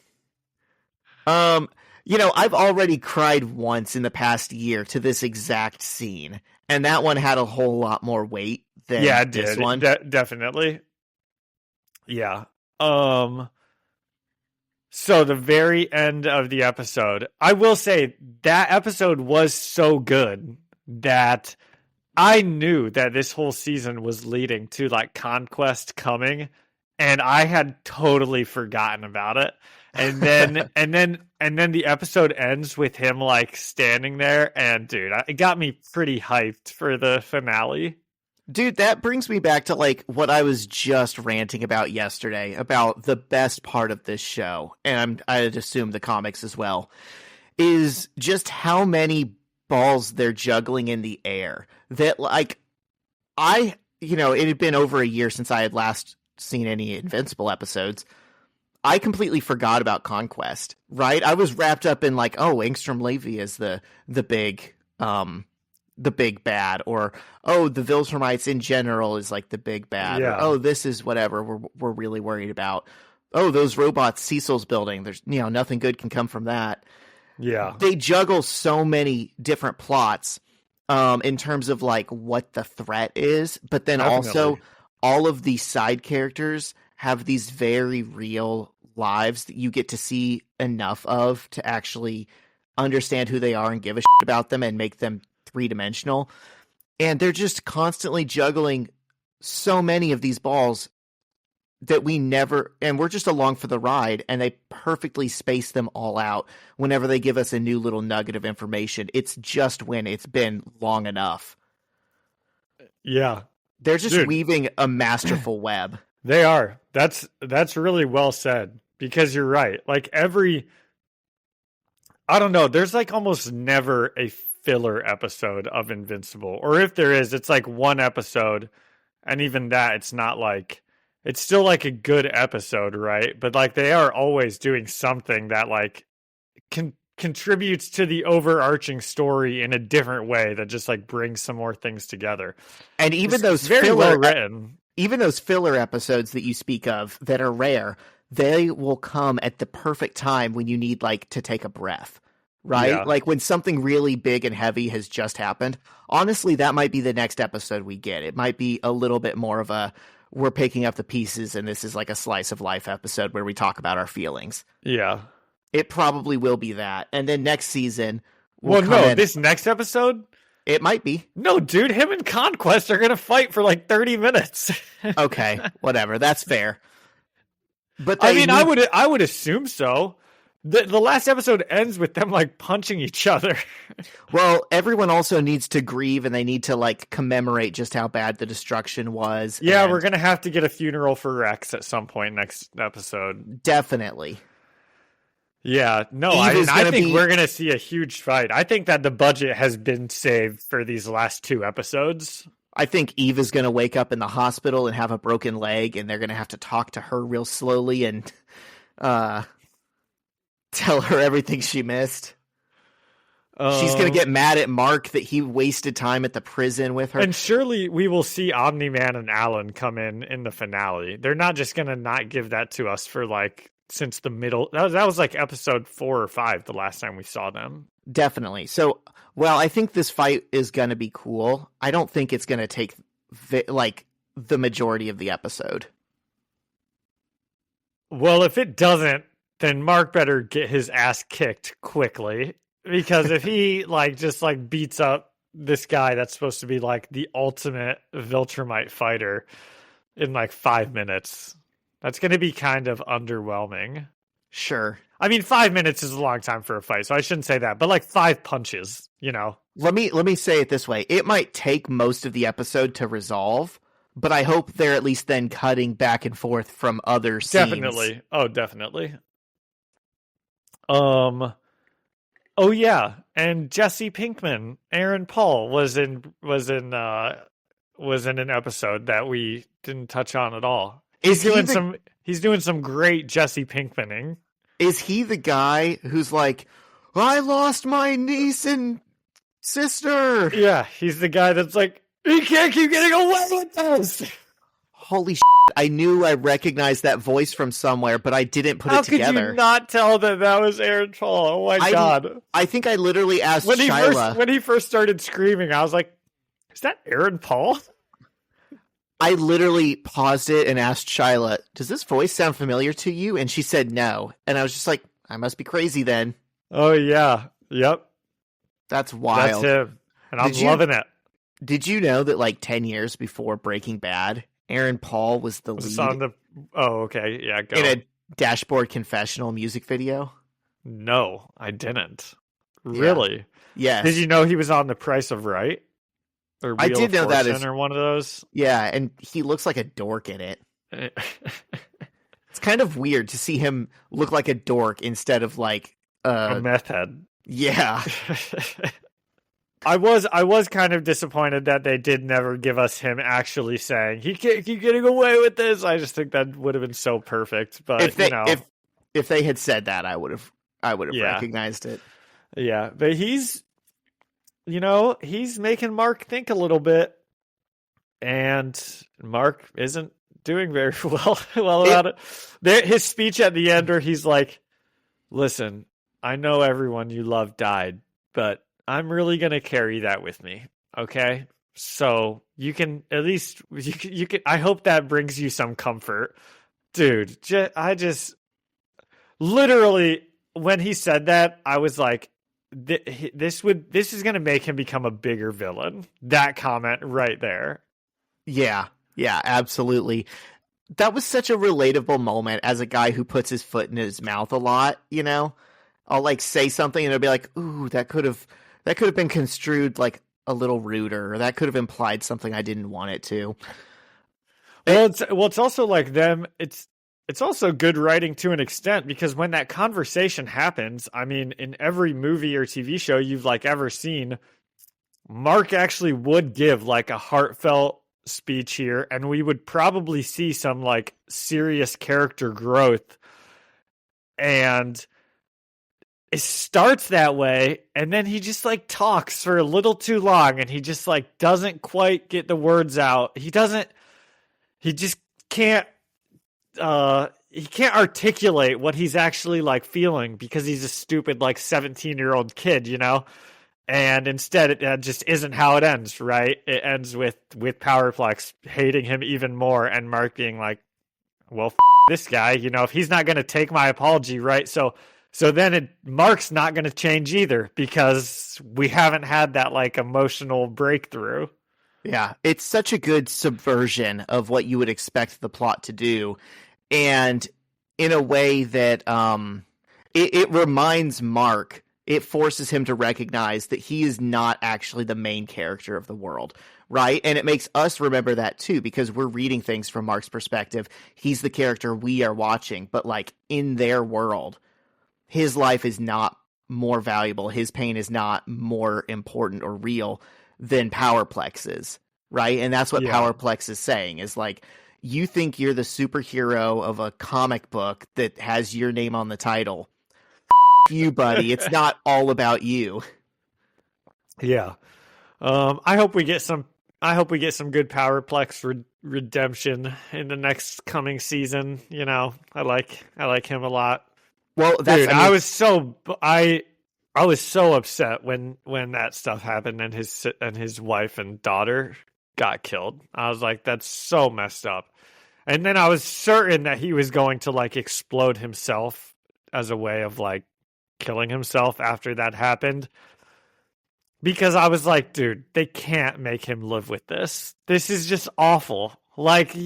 I've already cried once in the past year to this exact scene, and that one had a whole lot more weight than this one. Definitely. Yeah. So the very end of the episode, I will say that episode was so good that I knew that this whole season was leading to like Conquest coming, and I had totally forgotten about it. And then and then the episode ends with him like standing there, and dude, it got me pretty hyped for the finale. Dude, that brings me back to like what I was just ranting about yesterday about the best part of this show, and I'd assume the comics as well, is just how many balls they're juggling in the air. That like it had been over a year since I had last seen any Invincible episodes. I completely forgot about Conquest, right? I was wrapped up in like, oh, Angstrom Levy is the big bad, or oh, the Viltrumites in general is like the big bad, or oh, this is whatever we're really worried about. Oh, those robots Cecil's building, there's nothing good can come from that. Yeah. They juggle so many different plots in terms of like what the threat is, but then also all of these side characters have these very real lives that you get to see enough of to actually understand who they are and give a shit about them and make them three-dimensional. And they're just constantly juggling so many of these balls that we're just along for the ride, and they perfectly space them all out whenever they give us a new little nugget of information. It's just when it's been long enough. Yeah. They're just weaving a masterful web. They are. That's really well said, because you're right. Like I don't know, there's like almost never a filler episode of Invincible. Or if there is, it's like one episode. And even that, it's not like, it's still like a good episode, right? But like they are always doing something that like contributes to the overarching story in a different way that just like brings some more things together. And even those very filler, well written. Even those filler episodes that you speak of that are rare, they will come at the perfect time when you need like to take a breath, right? Yeah. Like when something really big and heavy has just happened. Honestly, that might be the next episode we get. It might be a little bit more of a, we're picking up the pieces and this is like a slice of life episode where we talk about our feelings. Yeah. It probably will be that. And then next season, this next episode? It might be. No, dude, him and Conquest are going to fight for like 30 minutes. Okay, whatever. That's fair. But I mean, I would assume so. The last episode ends with them like punching each other. Well, everyone also needs to grieve and they need to like commemorate just how bad the destruction was. Yeah, and we're going to have to get a funeral for Rex at some point next episode. Definitely. Yeah, no, Eve I think we're going to see a huge fight. I think that the budget has been saved for these last 2 episodes. I think Eve is going to wake up in the hospital and have a broken leg, and they're going to have to talk to her real slowly and tell her everything she missed. She's going to get mad at Mark that he wasted time at the prison with her. And surely we will see Omni-Man and Alan come in the finale. They're not just going to not give that to us for like since the middle. That was like episode 4 or 5 the last time we saw them. Definitely. So, well, I think this fight is going to be cool. I don't think it's going to take like the majority of the episode. Well, if it doesn't, then Mark better get his ass kicked quickly, because if he like just like beats up this guy that's supposed to be like the ultimate Viltrumite fighter in like 5 minutes, that's going to be kind of underwhelming. Sure. I mean, 5 minutes is a long time for a fight, so I shouldn't say that. But like 5 punches, you know. Let me say it this way: it might take most of the episode to resolve, but I hope they're at least then cutting back and forth from other scenes. Definitely. Oh, definitely. Oh yeah, and Jesse Pinkman, Aaron Paul was in an episode that we didn't touch on at all. He's doing some great Jesse Pinkmaning. Is he the guy who's like, I lost my niece and sister? Yeah, he's the guy that's like, you can't keep getting away with this. Holy shit. I knew I recognized that voice from somewhere, but I didn't put it together. How could you not tell that was Aaron Paul? Oh my God. I think I literally asked Shyla. When he first started screaming, I was like, is that Aaron Paul? I literally paused it and asked Shyla, does this voice sound familiar to you? And she said no. And I was just like, I must be crazy then. Oh, yeah. Yep. That's wild. That's him. And I'm loving it. Did you know that like 10 years before Breaking Bad, Aaron Paul was the lead on the... Oh, okay. Yeah, go. in a Dashboard Confessional music video? No, I didn't. Really? Yes. Did you know he was on The Price of Right? Or Wheel I did of know Fortune, that is or one of those. Yeah, and he looks like a dork in it. It's kind of weird to see him look like a dork instead of like a meth head. Yeah. I was kind of disappointed that they did never give us him actually saying he can't keep getting away with this. I just think that would have been so perfect. But if they had said that, I would have recognized it. Yeah, but he's making Mark think a little bit, and Mark isn't doing very well about it. His speech at the end where he's like, listen, I know everyone you love died, but I'm really going to carry that with me. Okay. So you can at least, you can, I hope that brings you some comfort, dude. I just literally, when he said that, I was like, this is going to make him become a bigger villain. That comment right there. Yeah, absolutely. That was such a relatable moment as a guy who puts his foot in his mouth a lot, you know? I'll like say something and it'll be like, ooh, that could have been construed like a little ruder, or that could have implied something I didn't want it to. Well, it's also like them, it's also good writing to an extent, because when that conversation happens, I mean, in every movie or TV show you've like ever seen, Mark actually would give like a heartfelt speech here, and we would probably see some like serious character growth. And it starts that way, and then he just like talks for a little too long, and he just like doesn't quite get the words out. He just can't he can't articulate what he's actually like feeling because he's a stupid like 17-year-old kid, you know? And instead it just isn't how it ends, right? It ends with Powerplex hating him even more and Mark being like, well, this guy, you know, if he's not going to take my apology, right? So then Mark's not going to change either because we haven't had that like emotional breakthrough. Yeah, it's such a good subversion of what you would expect the plot to do, and in a way that it reminds Mark, it forces him to recognize that he is not actually the main character of the world, right? And it makes us remember that too, because we're reading things from Mark's perspective. He's the character we are watching, but like in their world, his life is not more valuable. His pain is not more important or real than Powerplex's, right? And that's what Powerplex is saying, is like, you think you're the superhero of a comic book that has your name on the title. You, buddy. It's not all about you. Yeah. I hope we get some good Powerplex redemption in the next coming season. You know, I like him a lot. Well, that's, dude, I was so upset when that stuff happened and his wife and daughter got killed. I was like, that's so messed up. And then I was certain that he was going to like explode himself as a way of like killing himself after that happened. Because I was like, dude, they can't make him live with this. This is just awful. Like,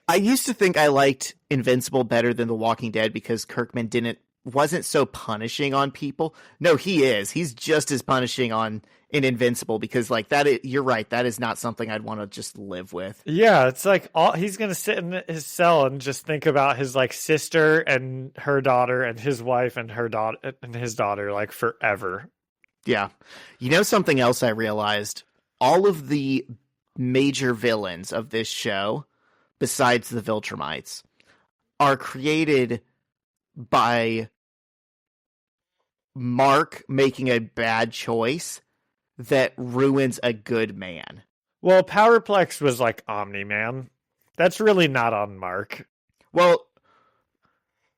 I used to think I liked Invincible better than The Walking Dead because Kirkman wasn't so punishing on people. No, he is. He's just as punishing in Invincible because like you're right. That is not something I'd want to just live with. Yeah, it's like he's going to sit in his cell and just think about his like sister and her daughter and his wife and her daughter and his daughter like forever. Yeah. You know something else I realized? All of the major villains of this show, besides the Viltrumites, are created by Mark making a bad choice that ruins a good man. Well, Powerplex was like Omni-Man. That's really not on Mark. Well,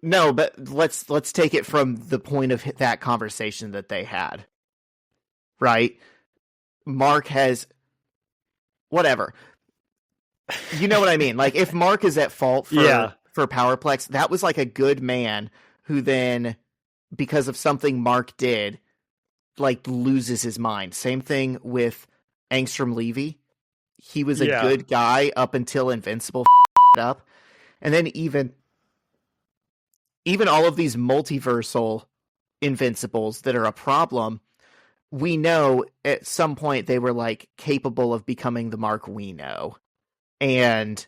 no, but let's take it from the point of that conversation that they had. Right? Mark has whatever. You know what I mean? Like if Mark is at fault for Powerplex, that was like a good man who then, because of something Mark did, like loses his mind. Same thing with Angstrom Levy. He was a good guy up until Invincible up. And then even all of these multiversal Invincibles that are a problem, we know at some point they were like capable of becoming the Mark we know. And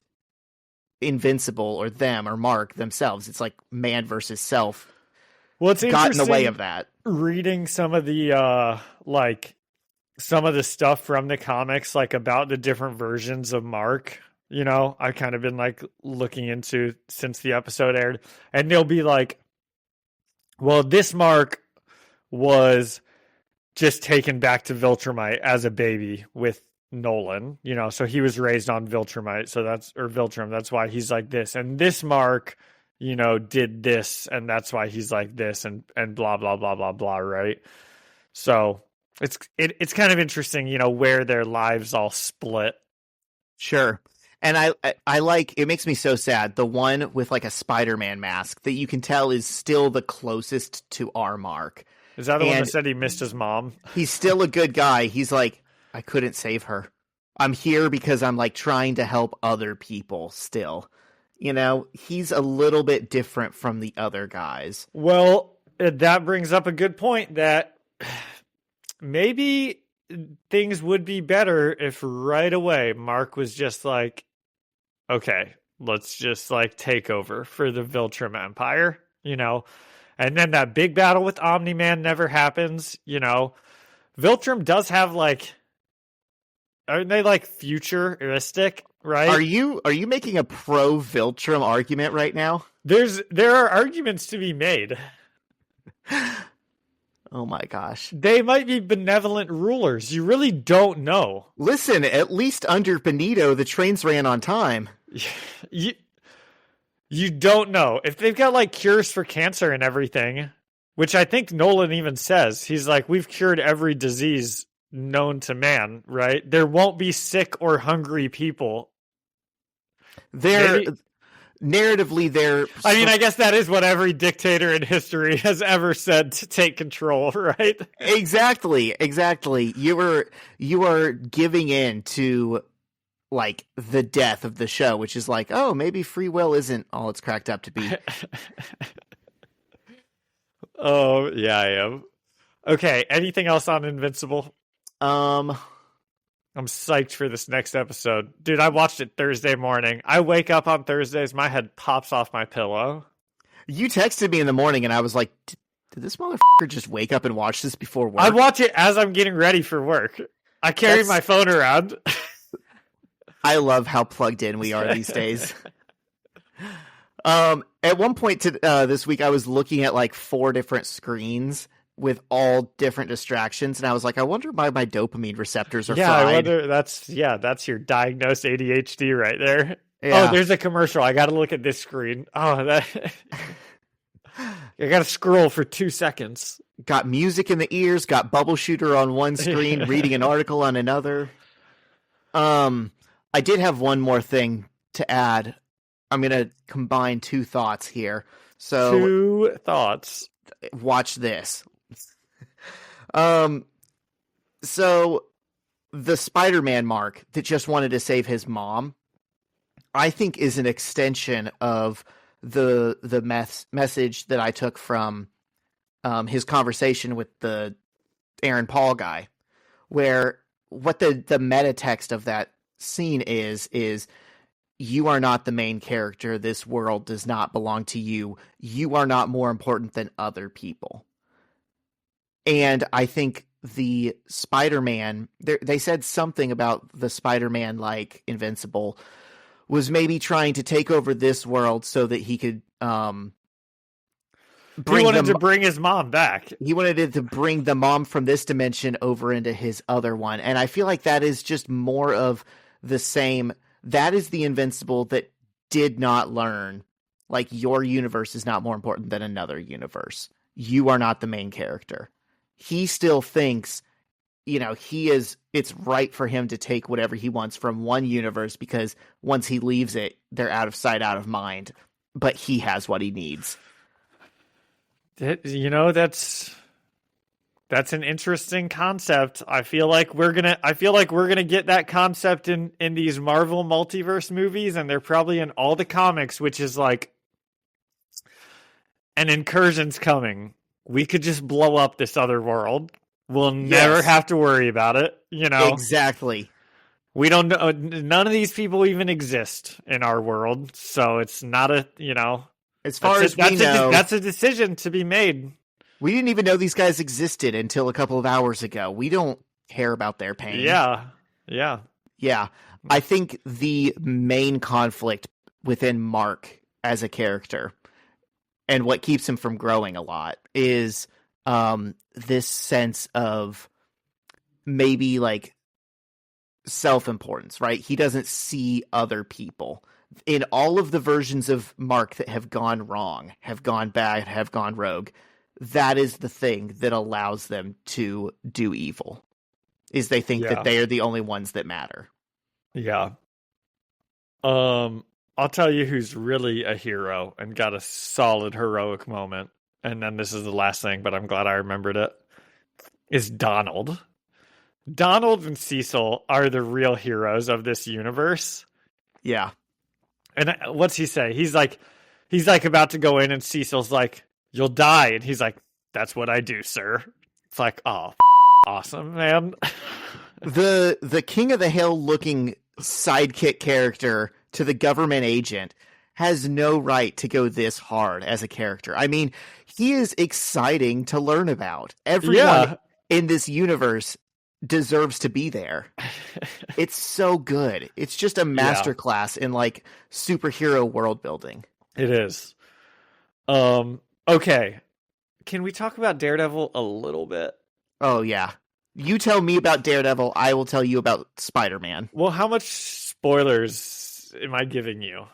Invincible or them or Mark themselves, it's like man versus self. Well, it's got in the way of that. Reading some of the some of the stuff from the comics, like about the different versions of Mark, you know, I've kind of been like looking into since the episode aired, and they'll be like, well, this Mark was just taken back to Viltrumite as a baby with Nolan, you know, so he was raised on Viltrumite, Viltrum, that's why he's like this. And this Mark, you know, did this, and that's why he's like this, and blah blah blah blah blah, right? So it's kind of interesting, you know, where their lives all split. Sure. And I like, it makes me so sad, the one with like a Spider-Man mask that you can tell is still the closest to our Mark. Is that the one that said he missed his mom? He's still a good guy. He's like, I couldn't save her. I'm here because I'm like trying to help other people still. You know, he's a little bit different from the other guys. Well, that brings up a good point that maybe things would be better if right away Mark was just like, okay, let's just like take over for the Viltrum Empire, you know? And then that big battle with Omni-Man never happens, you know? Viltrum does have like, aren't they like futuristic, right? Are you making a pro Viltrum argument right now? There are arguments to be made. Oh my gosh. They might be benevolent rulers. You really don't know. Listen, at least under Benito, the trains ran on time. You don't know. If they've got like cures for cancer and everything, which I think Nolan even says, he's like, we've cured every disease known to man, right? There won't be sick or hungry people. Narratively, they're... I mean, I guess that is what every dictator in history has ever said to take control, right? Exactly. You are giving in to like the death of the show, which is like, oh, maybe free will isn't all it's cracked up to be. Oh, yeah, I am. Okay, anything else on Invincible? I'm psyched for this next episode. Dude, I watched it Thursday morning. I wake up on Thursdays, my head pops off my pillow. You texted me in the morning and I was like, did this motherfucker just wake up and watch this before work? I watch it as I'm getting ready for work. I carry my phone around. I love how plugged in we are these days. At one point this week, I was looking at like 4 different screens with all different distractions, and I was like, I wonder why my dopamine receptors are fried. I wonder, that's your diagnosed ADHD right there. Yeah. Oh, there's a commercial. I got to look at this screen. Oh, that I got to scroll for 2 seconds. Got music in the ears, got bubble shooter on one screen, reading an article on another. I did have one more thing to add. I'm going to combine 2 thoughts here. So 2 thoughts. Watch this. So the Spider-Man Mark that just wanted to save his mom, I think is an extension of the message that I took from his conversation with the Aaron Paul guy, where what the meta text of that scene is you are not the main character. This world does not belong to you. You are not more important than other people. And I think the Spider-Man, they said something about the Spider-Man like Invincible was maybe trying to take over this world so that he could he wanted to bring his mom back. He wanted to bring the mom from this dimension over into his other one. And I feel like that is just more of the same. That is the Invincible that did not learn, like, your universe is not more important than another universe. You are not the main character. He still thinks, it's right for him to take whatever he wants from one universe because once he leaves it, they're out of sight, out of mind. But he has what he needs. That's an interesting concept. I feel like we're gonna get that concept in these Marvel multiverse movies, and they're probably in all the comics, which is like an incursion's coming. We could just blow up this other world. We'll never have to worry about it. Exactly. We don't know. None of these people even exist in our world, so it's not a As far as we know, that's a decision to be made. We didn't even know these guys existed until a couple of hours ago. We don't care about their pain. Yeah. I think the main conflict within Mark as a character and what keeps him from growing a lot is this sense of maybe like self-importance, right? He doesn't see other people. In all of the versions of Mark that have gone wrong, have gone bad, have gone rogue, that is the thing that allows them to do evil, is they think that they are the only ones that matter. Yeah. I'll tell you who's really a hero and got a solid heroic moment, and then this is the last thing, but I'm glad I remembered it, is Donald. Donald and Cecil are the real heroes of this universe. Yeah. And what's he say? He's like about to go in, and Cecil's like, "You'll die." And he's like, "That's what I do, sir." It's like, oh, awesome, man. The King of the Hill looking sidekick character to the government agent has no right to go this hard as a character. I mean, he is exciting to learn about. in this universe deserves to be there. It's so good. It's just a masterclass in like superhero world building. It is. Okay. Can we talk about Daredevil a little bit? Oh yeah. You tell me about Daredevil, I will tell you about Spider-Man. Well, how much spoilers am I giving you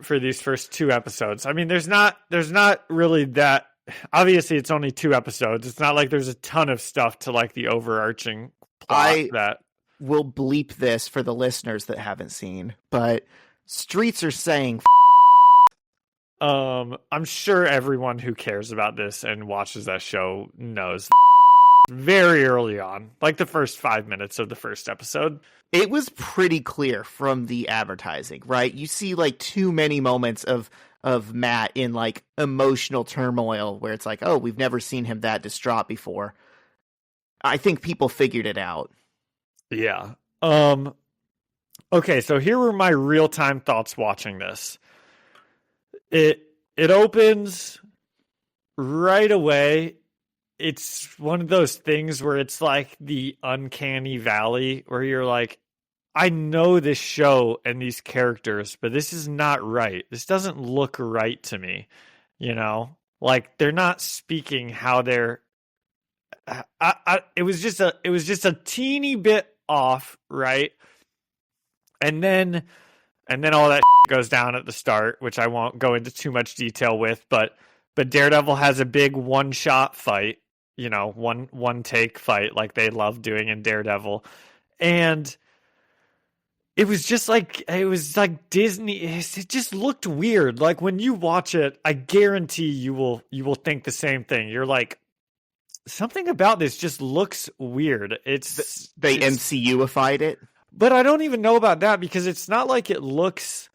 for these first 2 episodes? I mean, there's not really that. Obviously, it's only 2 episodes. It's not like there's a ton of stuff to like the overarching plot that will bleep this for the listeners that haven't seen, but streets are saying I'm sure everyone who cares about this and watches that show knows very early on, like the first 5 minutes of the first episode. It was pretty clear from the advertising, right? You see like too many moments of Matt in like emotional turmoil where it's like, oh, we've never seen him that distraught before. I think people figured it out. Yeah. Okay, so here were my real-time thoughts watching this. It opens right away. It's one of those things where it's like the uncanny valley where you're like, I know this show and these characters, but this is not right. This doesn't look right to me. You know, like they're not speaking how they're. It was just a teeny bit off, right? And then all that goes down at the start, which I won't go into too much detail with, but Daredevil has a big one-shot fight, you know, one take fight like they love doing in Daredevil. And it was like Disney. It just looked weird. Like when you watch it, I guarantee you will think the same thing. You're like, something about this just looks weird. They MCU-ified it. But I don't even know about that because it's not like it looks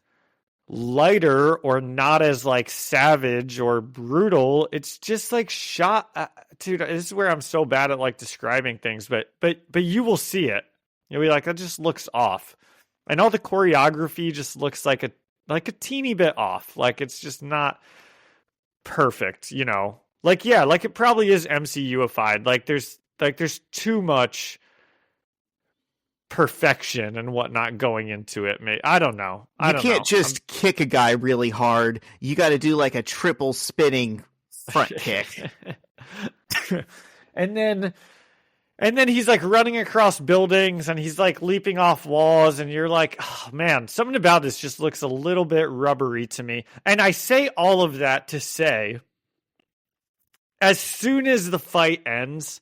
lighter or not as like savage or brutal. It's just like shot. Dude, this is where I'm so bad at like describing things, but you will see it. You'll be like, that just looks off. And all the choreography just looks like a teeny bit off. Like it's just not perfect, you know. Like, yeah, like it probably is MCU-ified. Like there's too much perfection and whatnot going into it. I don't know. You can't just kick a guy really hard. You got to do like a triple spinning front kick. And then he's like running across buildings and he's like leaping off walls and you're like, oh man, something about this just looks a little bit rubbery to me. And I say all of that to say, as soon as the fight ends,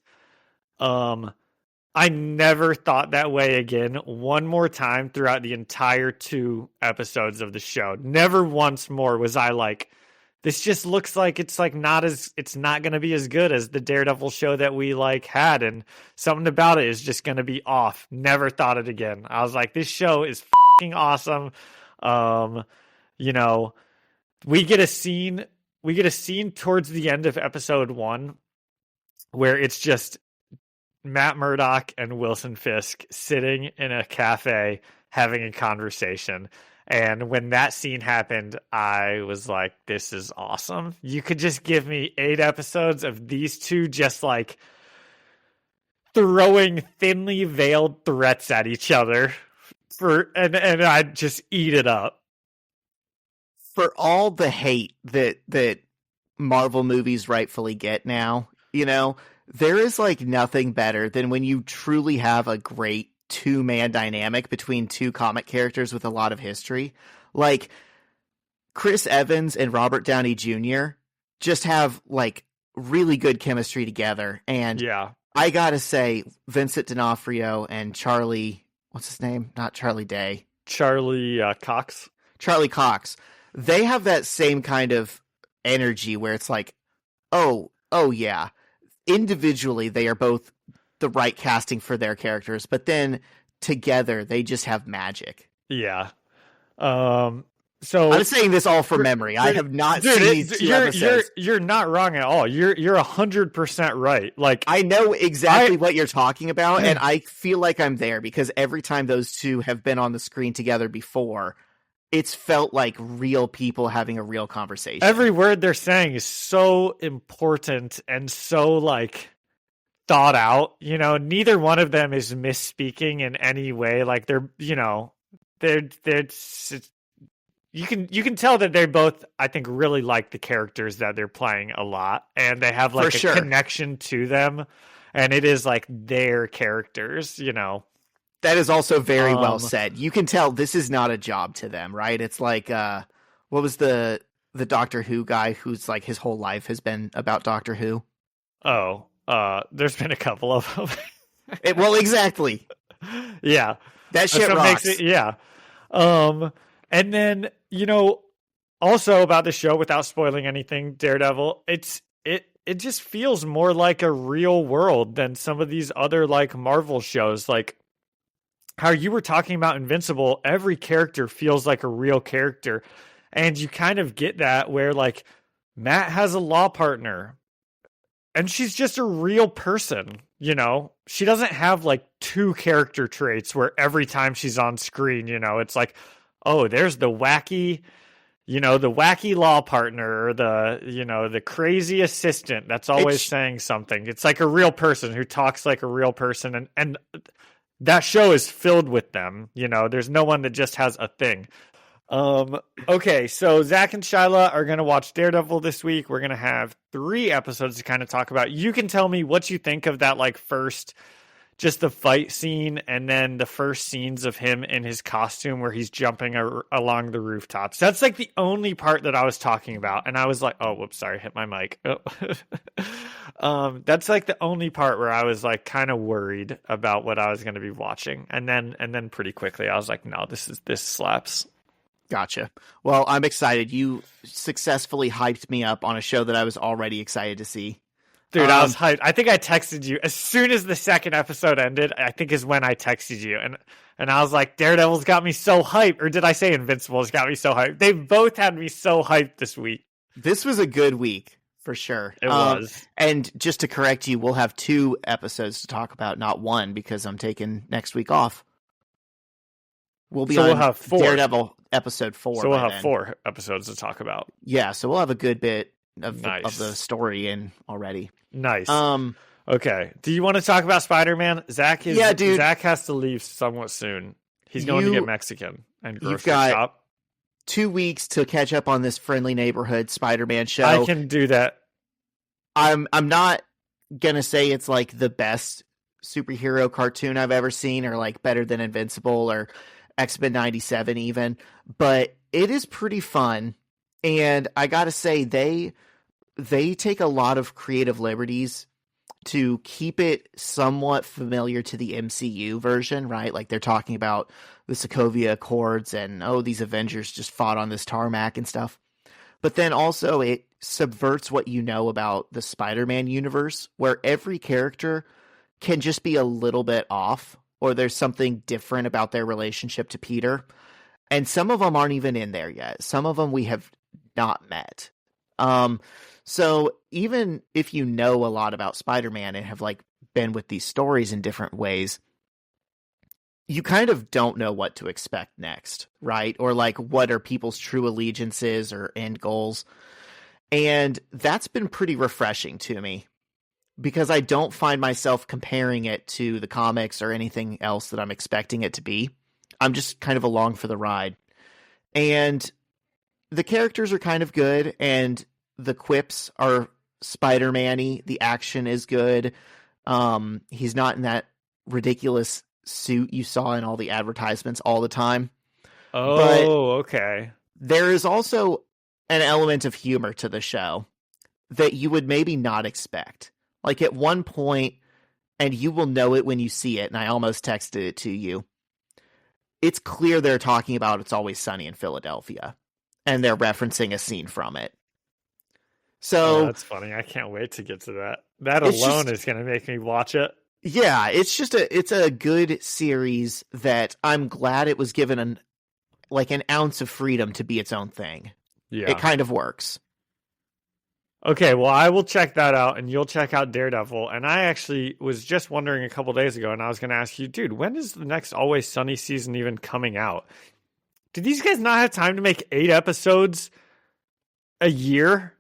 I never thought that way again one more time throughout the entire 2 episodes of the show. Never once more was I like, this just looks like it's not going to be as good as the Daredevil show that we like had. And something about it is just going to be off. Never thought it again. I was like, this show is fucking awesome. You know, we get a scene towards the end of episode 1 where it's just Matt Murdock and Wilson Fisk sitting in a cafe having a conversation. And when that scene happened, I was like, this is awesome. You could just give me 8 episodes of these two just like throwing thinly veiled threats at each other and I'd just eat it up. For all the hate that Marvel movies rightfully get now, you know, there is like nothing better than when you truly have a great 2-man dynamic between 2 comic characters with a lot of history. Like Chris Evans and Robert Downey Jr. just have like really good chemistry together. And yeah, I gotta say, Vincent D'Onofrio and Charlie, what's his name? Not Charlie Day. Charlie Cox. Charlie Cox. They have that same kind of energy where it's like, oh yeah. Individually, they are both the right casting for their characters, but then together they just have magic. Yeah. So I'm saying this all from memory. I have not seen these 2 episodes. You're not wrong at all. You're 100% right. Like I know exactly what you're talking about, and I feel like I'm there because every time those 2 have been on the screen together before, it's felt like real people having a real conversation. Every word they're saying is so important and so like thought out. Neither one of them is misspeaking in any way. Like they're you can tell that they both, I think, really like the characters that they're playing a lot, and they have like a connection to them, and it is like their characters. That is also very well said. You can tell this is not a job to them, right? It's like what was the Doctor Who guy who's like his whole life has been about Doctor Who? Oh, there's been a couple of them. Well, exactly. Yeah, that shit rocks. Yeah. And then, also about the show, without spoiling anything, Daredevil, it just feels more like a real world than some of these other like Marvel shows. Like how you were talking about Invincible, every character feels like a real character. And you kind of get that where like Matt has a law partner and she's just a real person. She doesn't have like two character traits where every time she's on screen, it's like, oh, there's the wacky law partner, or the crazy assistant that's always saying something. It's like a real person who talks like a real person, and that show is filled with them. There's no one that just has a thing. Okay, so Zach and Shyla are going to watch Daredevil this week. We're going to have 3 episodes to kind of talk about. You can tell me what you think of that, like, first, just the fight scene, and then the first scenes of him in his costume where he's jumping along the rooftops. That's like the only part that I was talking about, and I was like, oh, whoops, sorry, hit my mic. That's like the only part where I was like kind of worried about what I was going to be watching, and then pretty quickly I was like, no, this slaps. Gotcha. Well, I'm excited. You successfully hyped me up on a show that I was already excited to see. Dude, I was hyped. I think I texted you as soon as the second episode ended. I think is when I texted you, and I was like, Daredevil's got me so hyped. Or did I say Invincible's got me so hyped? They both had me so hyped this week. This was a good week for sure. It was. And just to correct you, we'll have 2 episodes to talk about, not 1, because I'm taking next week off. We'll have 4. Daredevil episode 4. So we'll have 4 episodes to talk about. Yeah, so we'll have a good bit of the story in already. Nice. Okay. Do you want to talk about Spider-Man? Zach has to leave somewhat soon. He's going to get Mexican and grocery shop. 2 weeks to catch up on this Friendly Neighborhood Spider-Man show. I can do that. I'm not gonna say it's like the best superhero cartoon I've ever seen, or like better than Invincible or X-Men 97 even, but it is pretty fun. And I gotta say, they take a lot of creative liberties to keep it somewhat familiar to the MCU version, right? Like they're talking about the Sokovia Accords and, these Avengers just fought on this tarmac and stuff. But then also it subverts what you know about the Spider-Man universe, where every character can just be a little bit off, or there's something different about their relationship to Peter. And some of them aren't even in there yet. Some of them we have not met. So even if you know a lot about Spider-Man and have like been with these stories in different ways, you kind of don't know what to expect next, right? Or like what are people's true allegiances or end goals. And that's been pretty refreshing to me, because I don't find myself comparing it to the comics or anything else that I'm expecting it to be. I'm just kind of along for the ride. And the characters are kind of good, and the quips are Spider-Man-y. The action is good. He's not in that ridiculous suit you saw in all the advertisements all the time. Oh, but okay. There is also an element of humor to the show that you would maybe not expect. Like at one point, and you will know it when you see it, and I almost texted it to you, it's clear they're talking about It's Always Sunny in Philadelphia, and they're referencing a scene from it. So that's funny. I can't wait to get to that. That alone is going to make me watch it. Yeah, it's a good series that I'm glad it was given an ounce of freedom to be its own thing. Yeah. It kind of works. Okay, well, I will check that out, and you'll check out Daredevil. And I actually was just wondering a couple days ago, and I was going to ask you, dude, when is the next Always Sunny season even coming out? Do these guys not have time to make 8 episodes a year?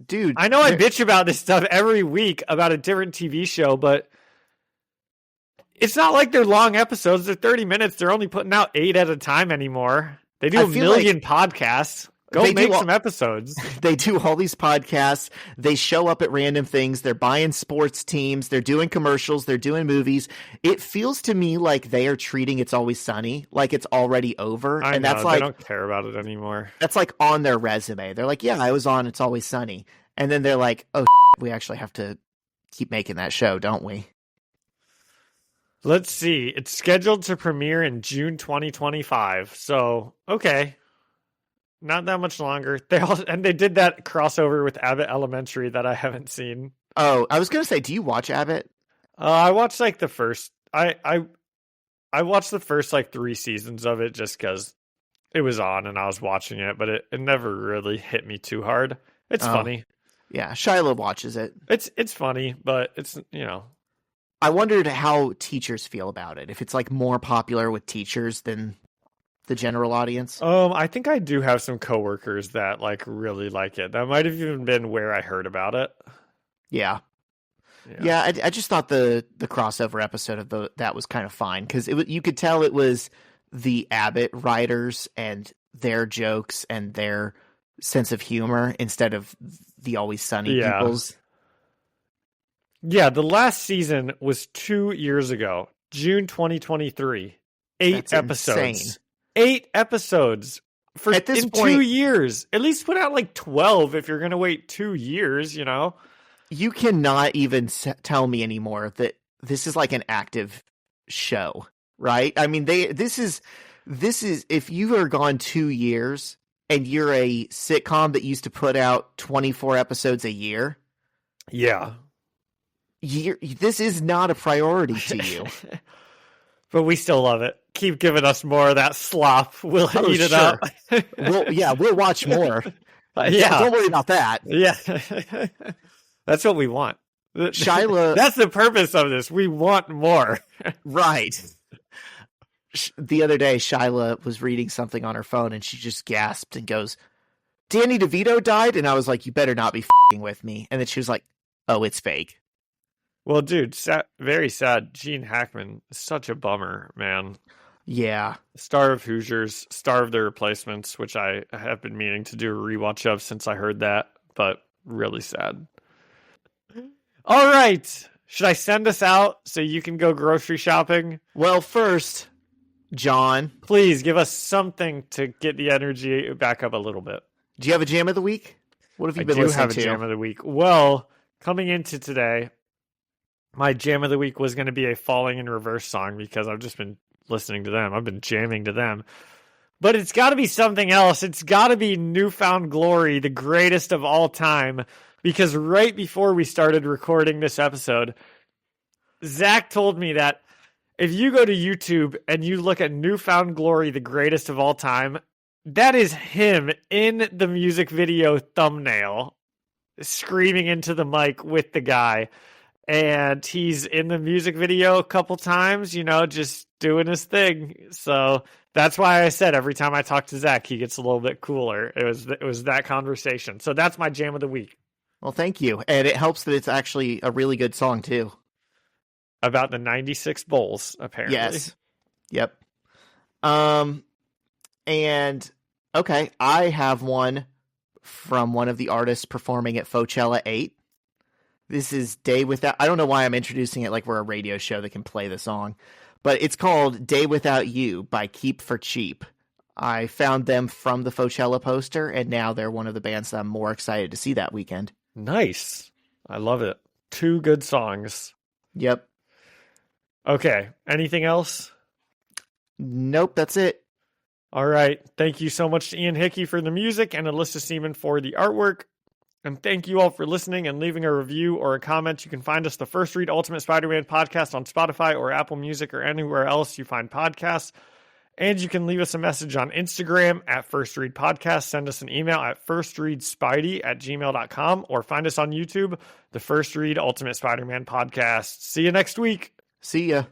Dude, I know I bitch about this stuff every week about a different TV show, but it's not like they're long episodes. They're 30 minutes. They're only putting out 8 at a time anymore. They do a million podcasts. Go make some episodes. They do all these podcasts. They show up at random things. They're buying sports teams. They're doing commercials. They're doing movies. It feels to me like they are treating It's Always Sunny like it's already over. I know, they don't care about it anymore. That's like on their resume. They're like, yeah, I was on It's Always Sunny. And then they're like, oh, we actually have to keep making that show, don't we? Let's see. It's scheduled to premiere in June 2025. So, okay. Not that much longer. They did that crossover with Abbott Elementary that I haven't seen. Oh, I was going to say, do you watch Abbott? I watched like the first I watched the first like 3 seasons of it just cuz it was on and I was watching it, but it never really hit me too hard. It's funny. Yeah, Shiloh watches it. It's funny, but it's, I wondered how teachers feel about it. If it's like more popular with teachers than the general audience. I think I do have some coworkers that like really like it. That might have even been where I heard about it. Yeah. I just thought the crossover episode of that was kind of fine because you could tell it was the Abbott writers and their jokes and their sense of humor instead of the Always Sunny people's. Yeah, the last season was 2 years ago, June 2023. 8 That's episodes. Insane. 8 episodes for At this in point, 2 years. At least put out like 12 if you're going to wait 2 years, You cannot even tell me anymore that this is like an active show, right? I mean, this is if you are gone 2 years and you're a sitcom that used to put out 24 episodes a year. Yeah. This is not a priority to you. But we still love it. Keep giving us more of that slop. We'll eat it up. We'll watch more. Don't worry about that. Yeah. That's what we want. Shyla. That's the purpose of this. We want more. Right. The other day, Shyla was reading something on her phone and she just gasped and goes, Danny DeVito died? And I was like, you better not be f***ing with me. And then she was like, oh, it's fake. Well, dude, very sad. Gene Hackman, such a bummer, man. Yeah. Star of Hoosiers, star of The Replacements, which I have been meaning to do a rewatch of since I heard that, but really sad. All right. Should I send us out so you can go grocery shopping? Well, first, John. Please give us something to get the energy back up a little bit. Do you have a jam of the week? What have you been listening to? I do have a jam of the week. Well, coming into today, my jam of the week was going to be a Falling in Reverse song because I've just been listening to them. I've been jamming to them. But it's got to be something else. It's got to be Newfound Glory, the greatest of all time. Because right before we started recording this episode, Zach told me that if you go to YouTube and you look at Newfound Glory, the greatest of all time, that is him in the music video thumbnail, screaming into the mic with the guy. And he's in the music video a couple times, just doing his thing. So that's why I said every time I talk to Zach, he gets a little bit cooler. It was that conversation. So that's my jam of the week. Well, thank you. And it helps that it's actually a really good song, too. About the 96 Bulls, apparently. Yes. Yep. And, okay, I have one from one of the artists performing at Fauxchella 8. This is Day Without... I don't know why I'm introducing it like we're a radio show that can play the song. But it's called Day Without You by Keep for Cheap. I found them from the Fauxchella poster, and now they're one of the bands that I'm more excited to see that weekend. Nice. I love it. 2 good songs. Yep. Okay. Anything else? Nope, that's it. All right. Thank you so much to Ian Hickey for the music and Alyssa Seaman for the artwork. And thank you all for listening and leaving a review or a comment. You can find us the First Read Ultimate Spider-Man podcast on Spotify or Apple Music or anywhere else you find podcasts. And you can leave us a message on Instagram at First Read Podcast. Send us an email at firstreadspidey@gmail.com or find us on YouTube, the First Read Ultimate Spider-Man podcast. See you next week. See ya.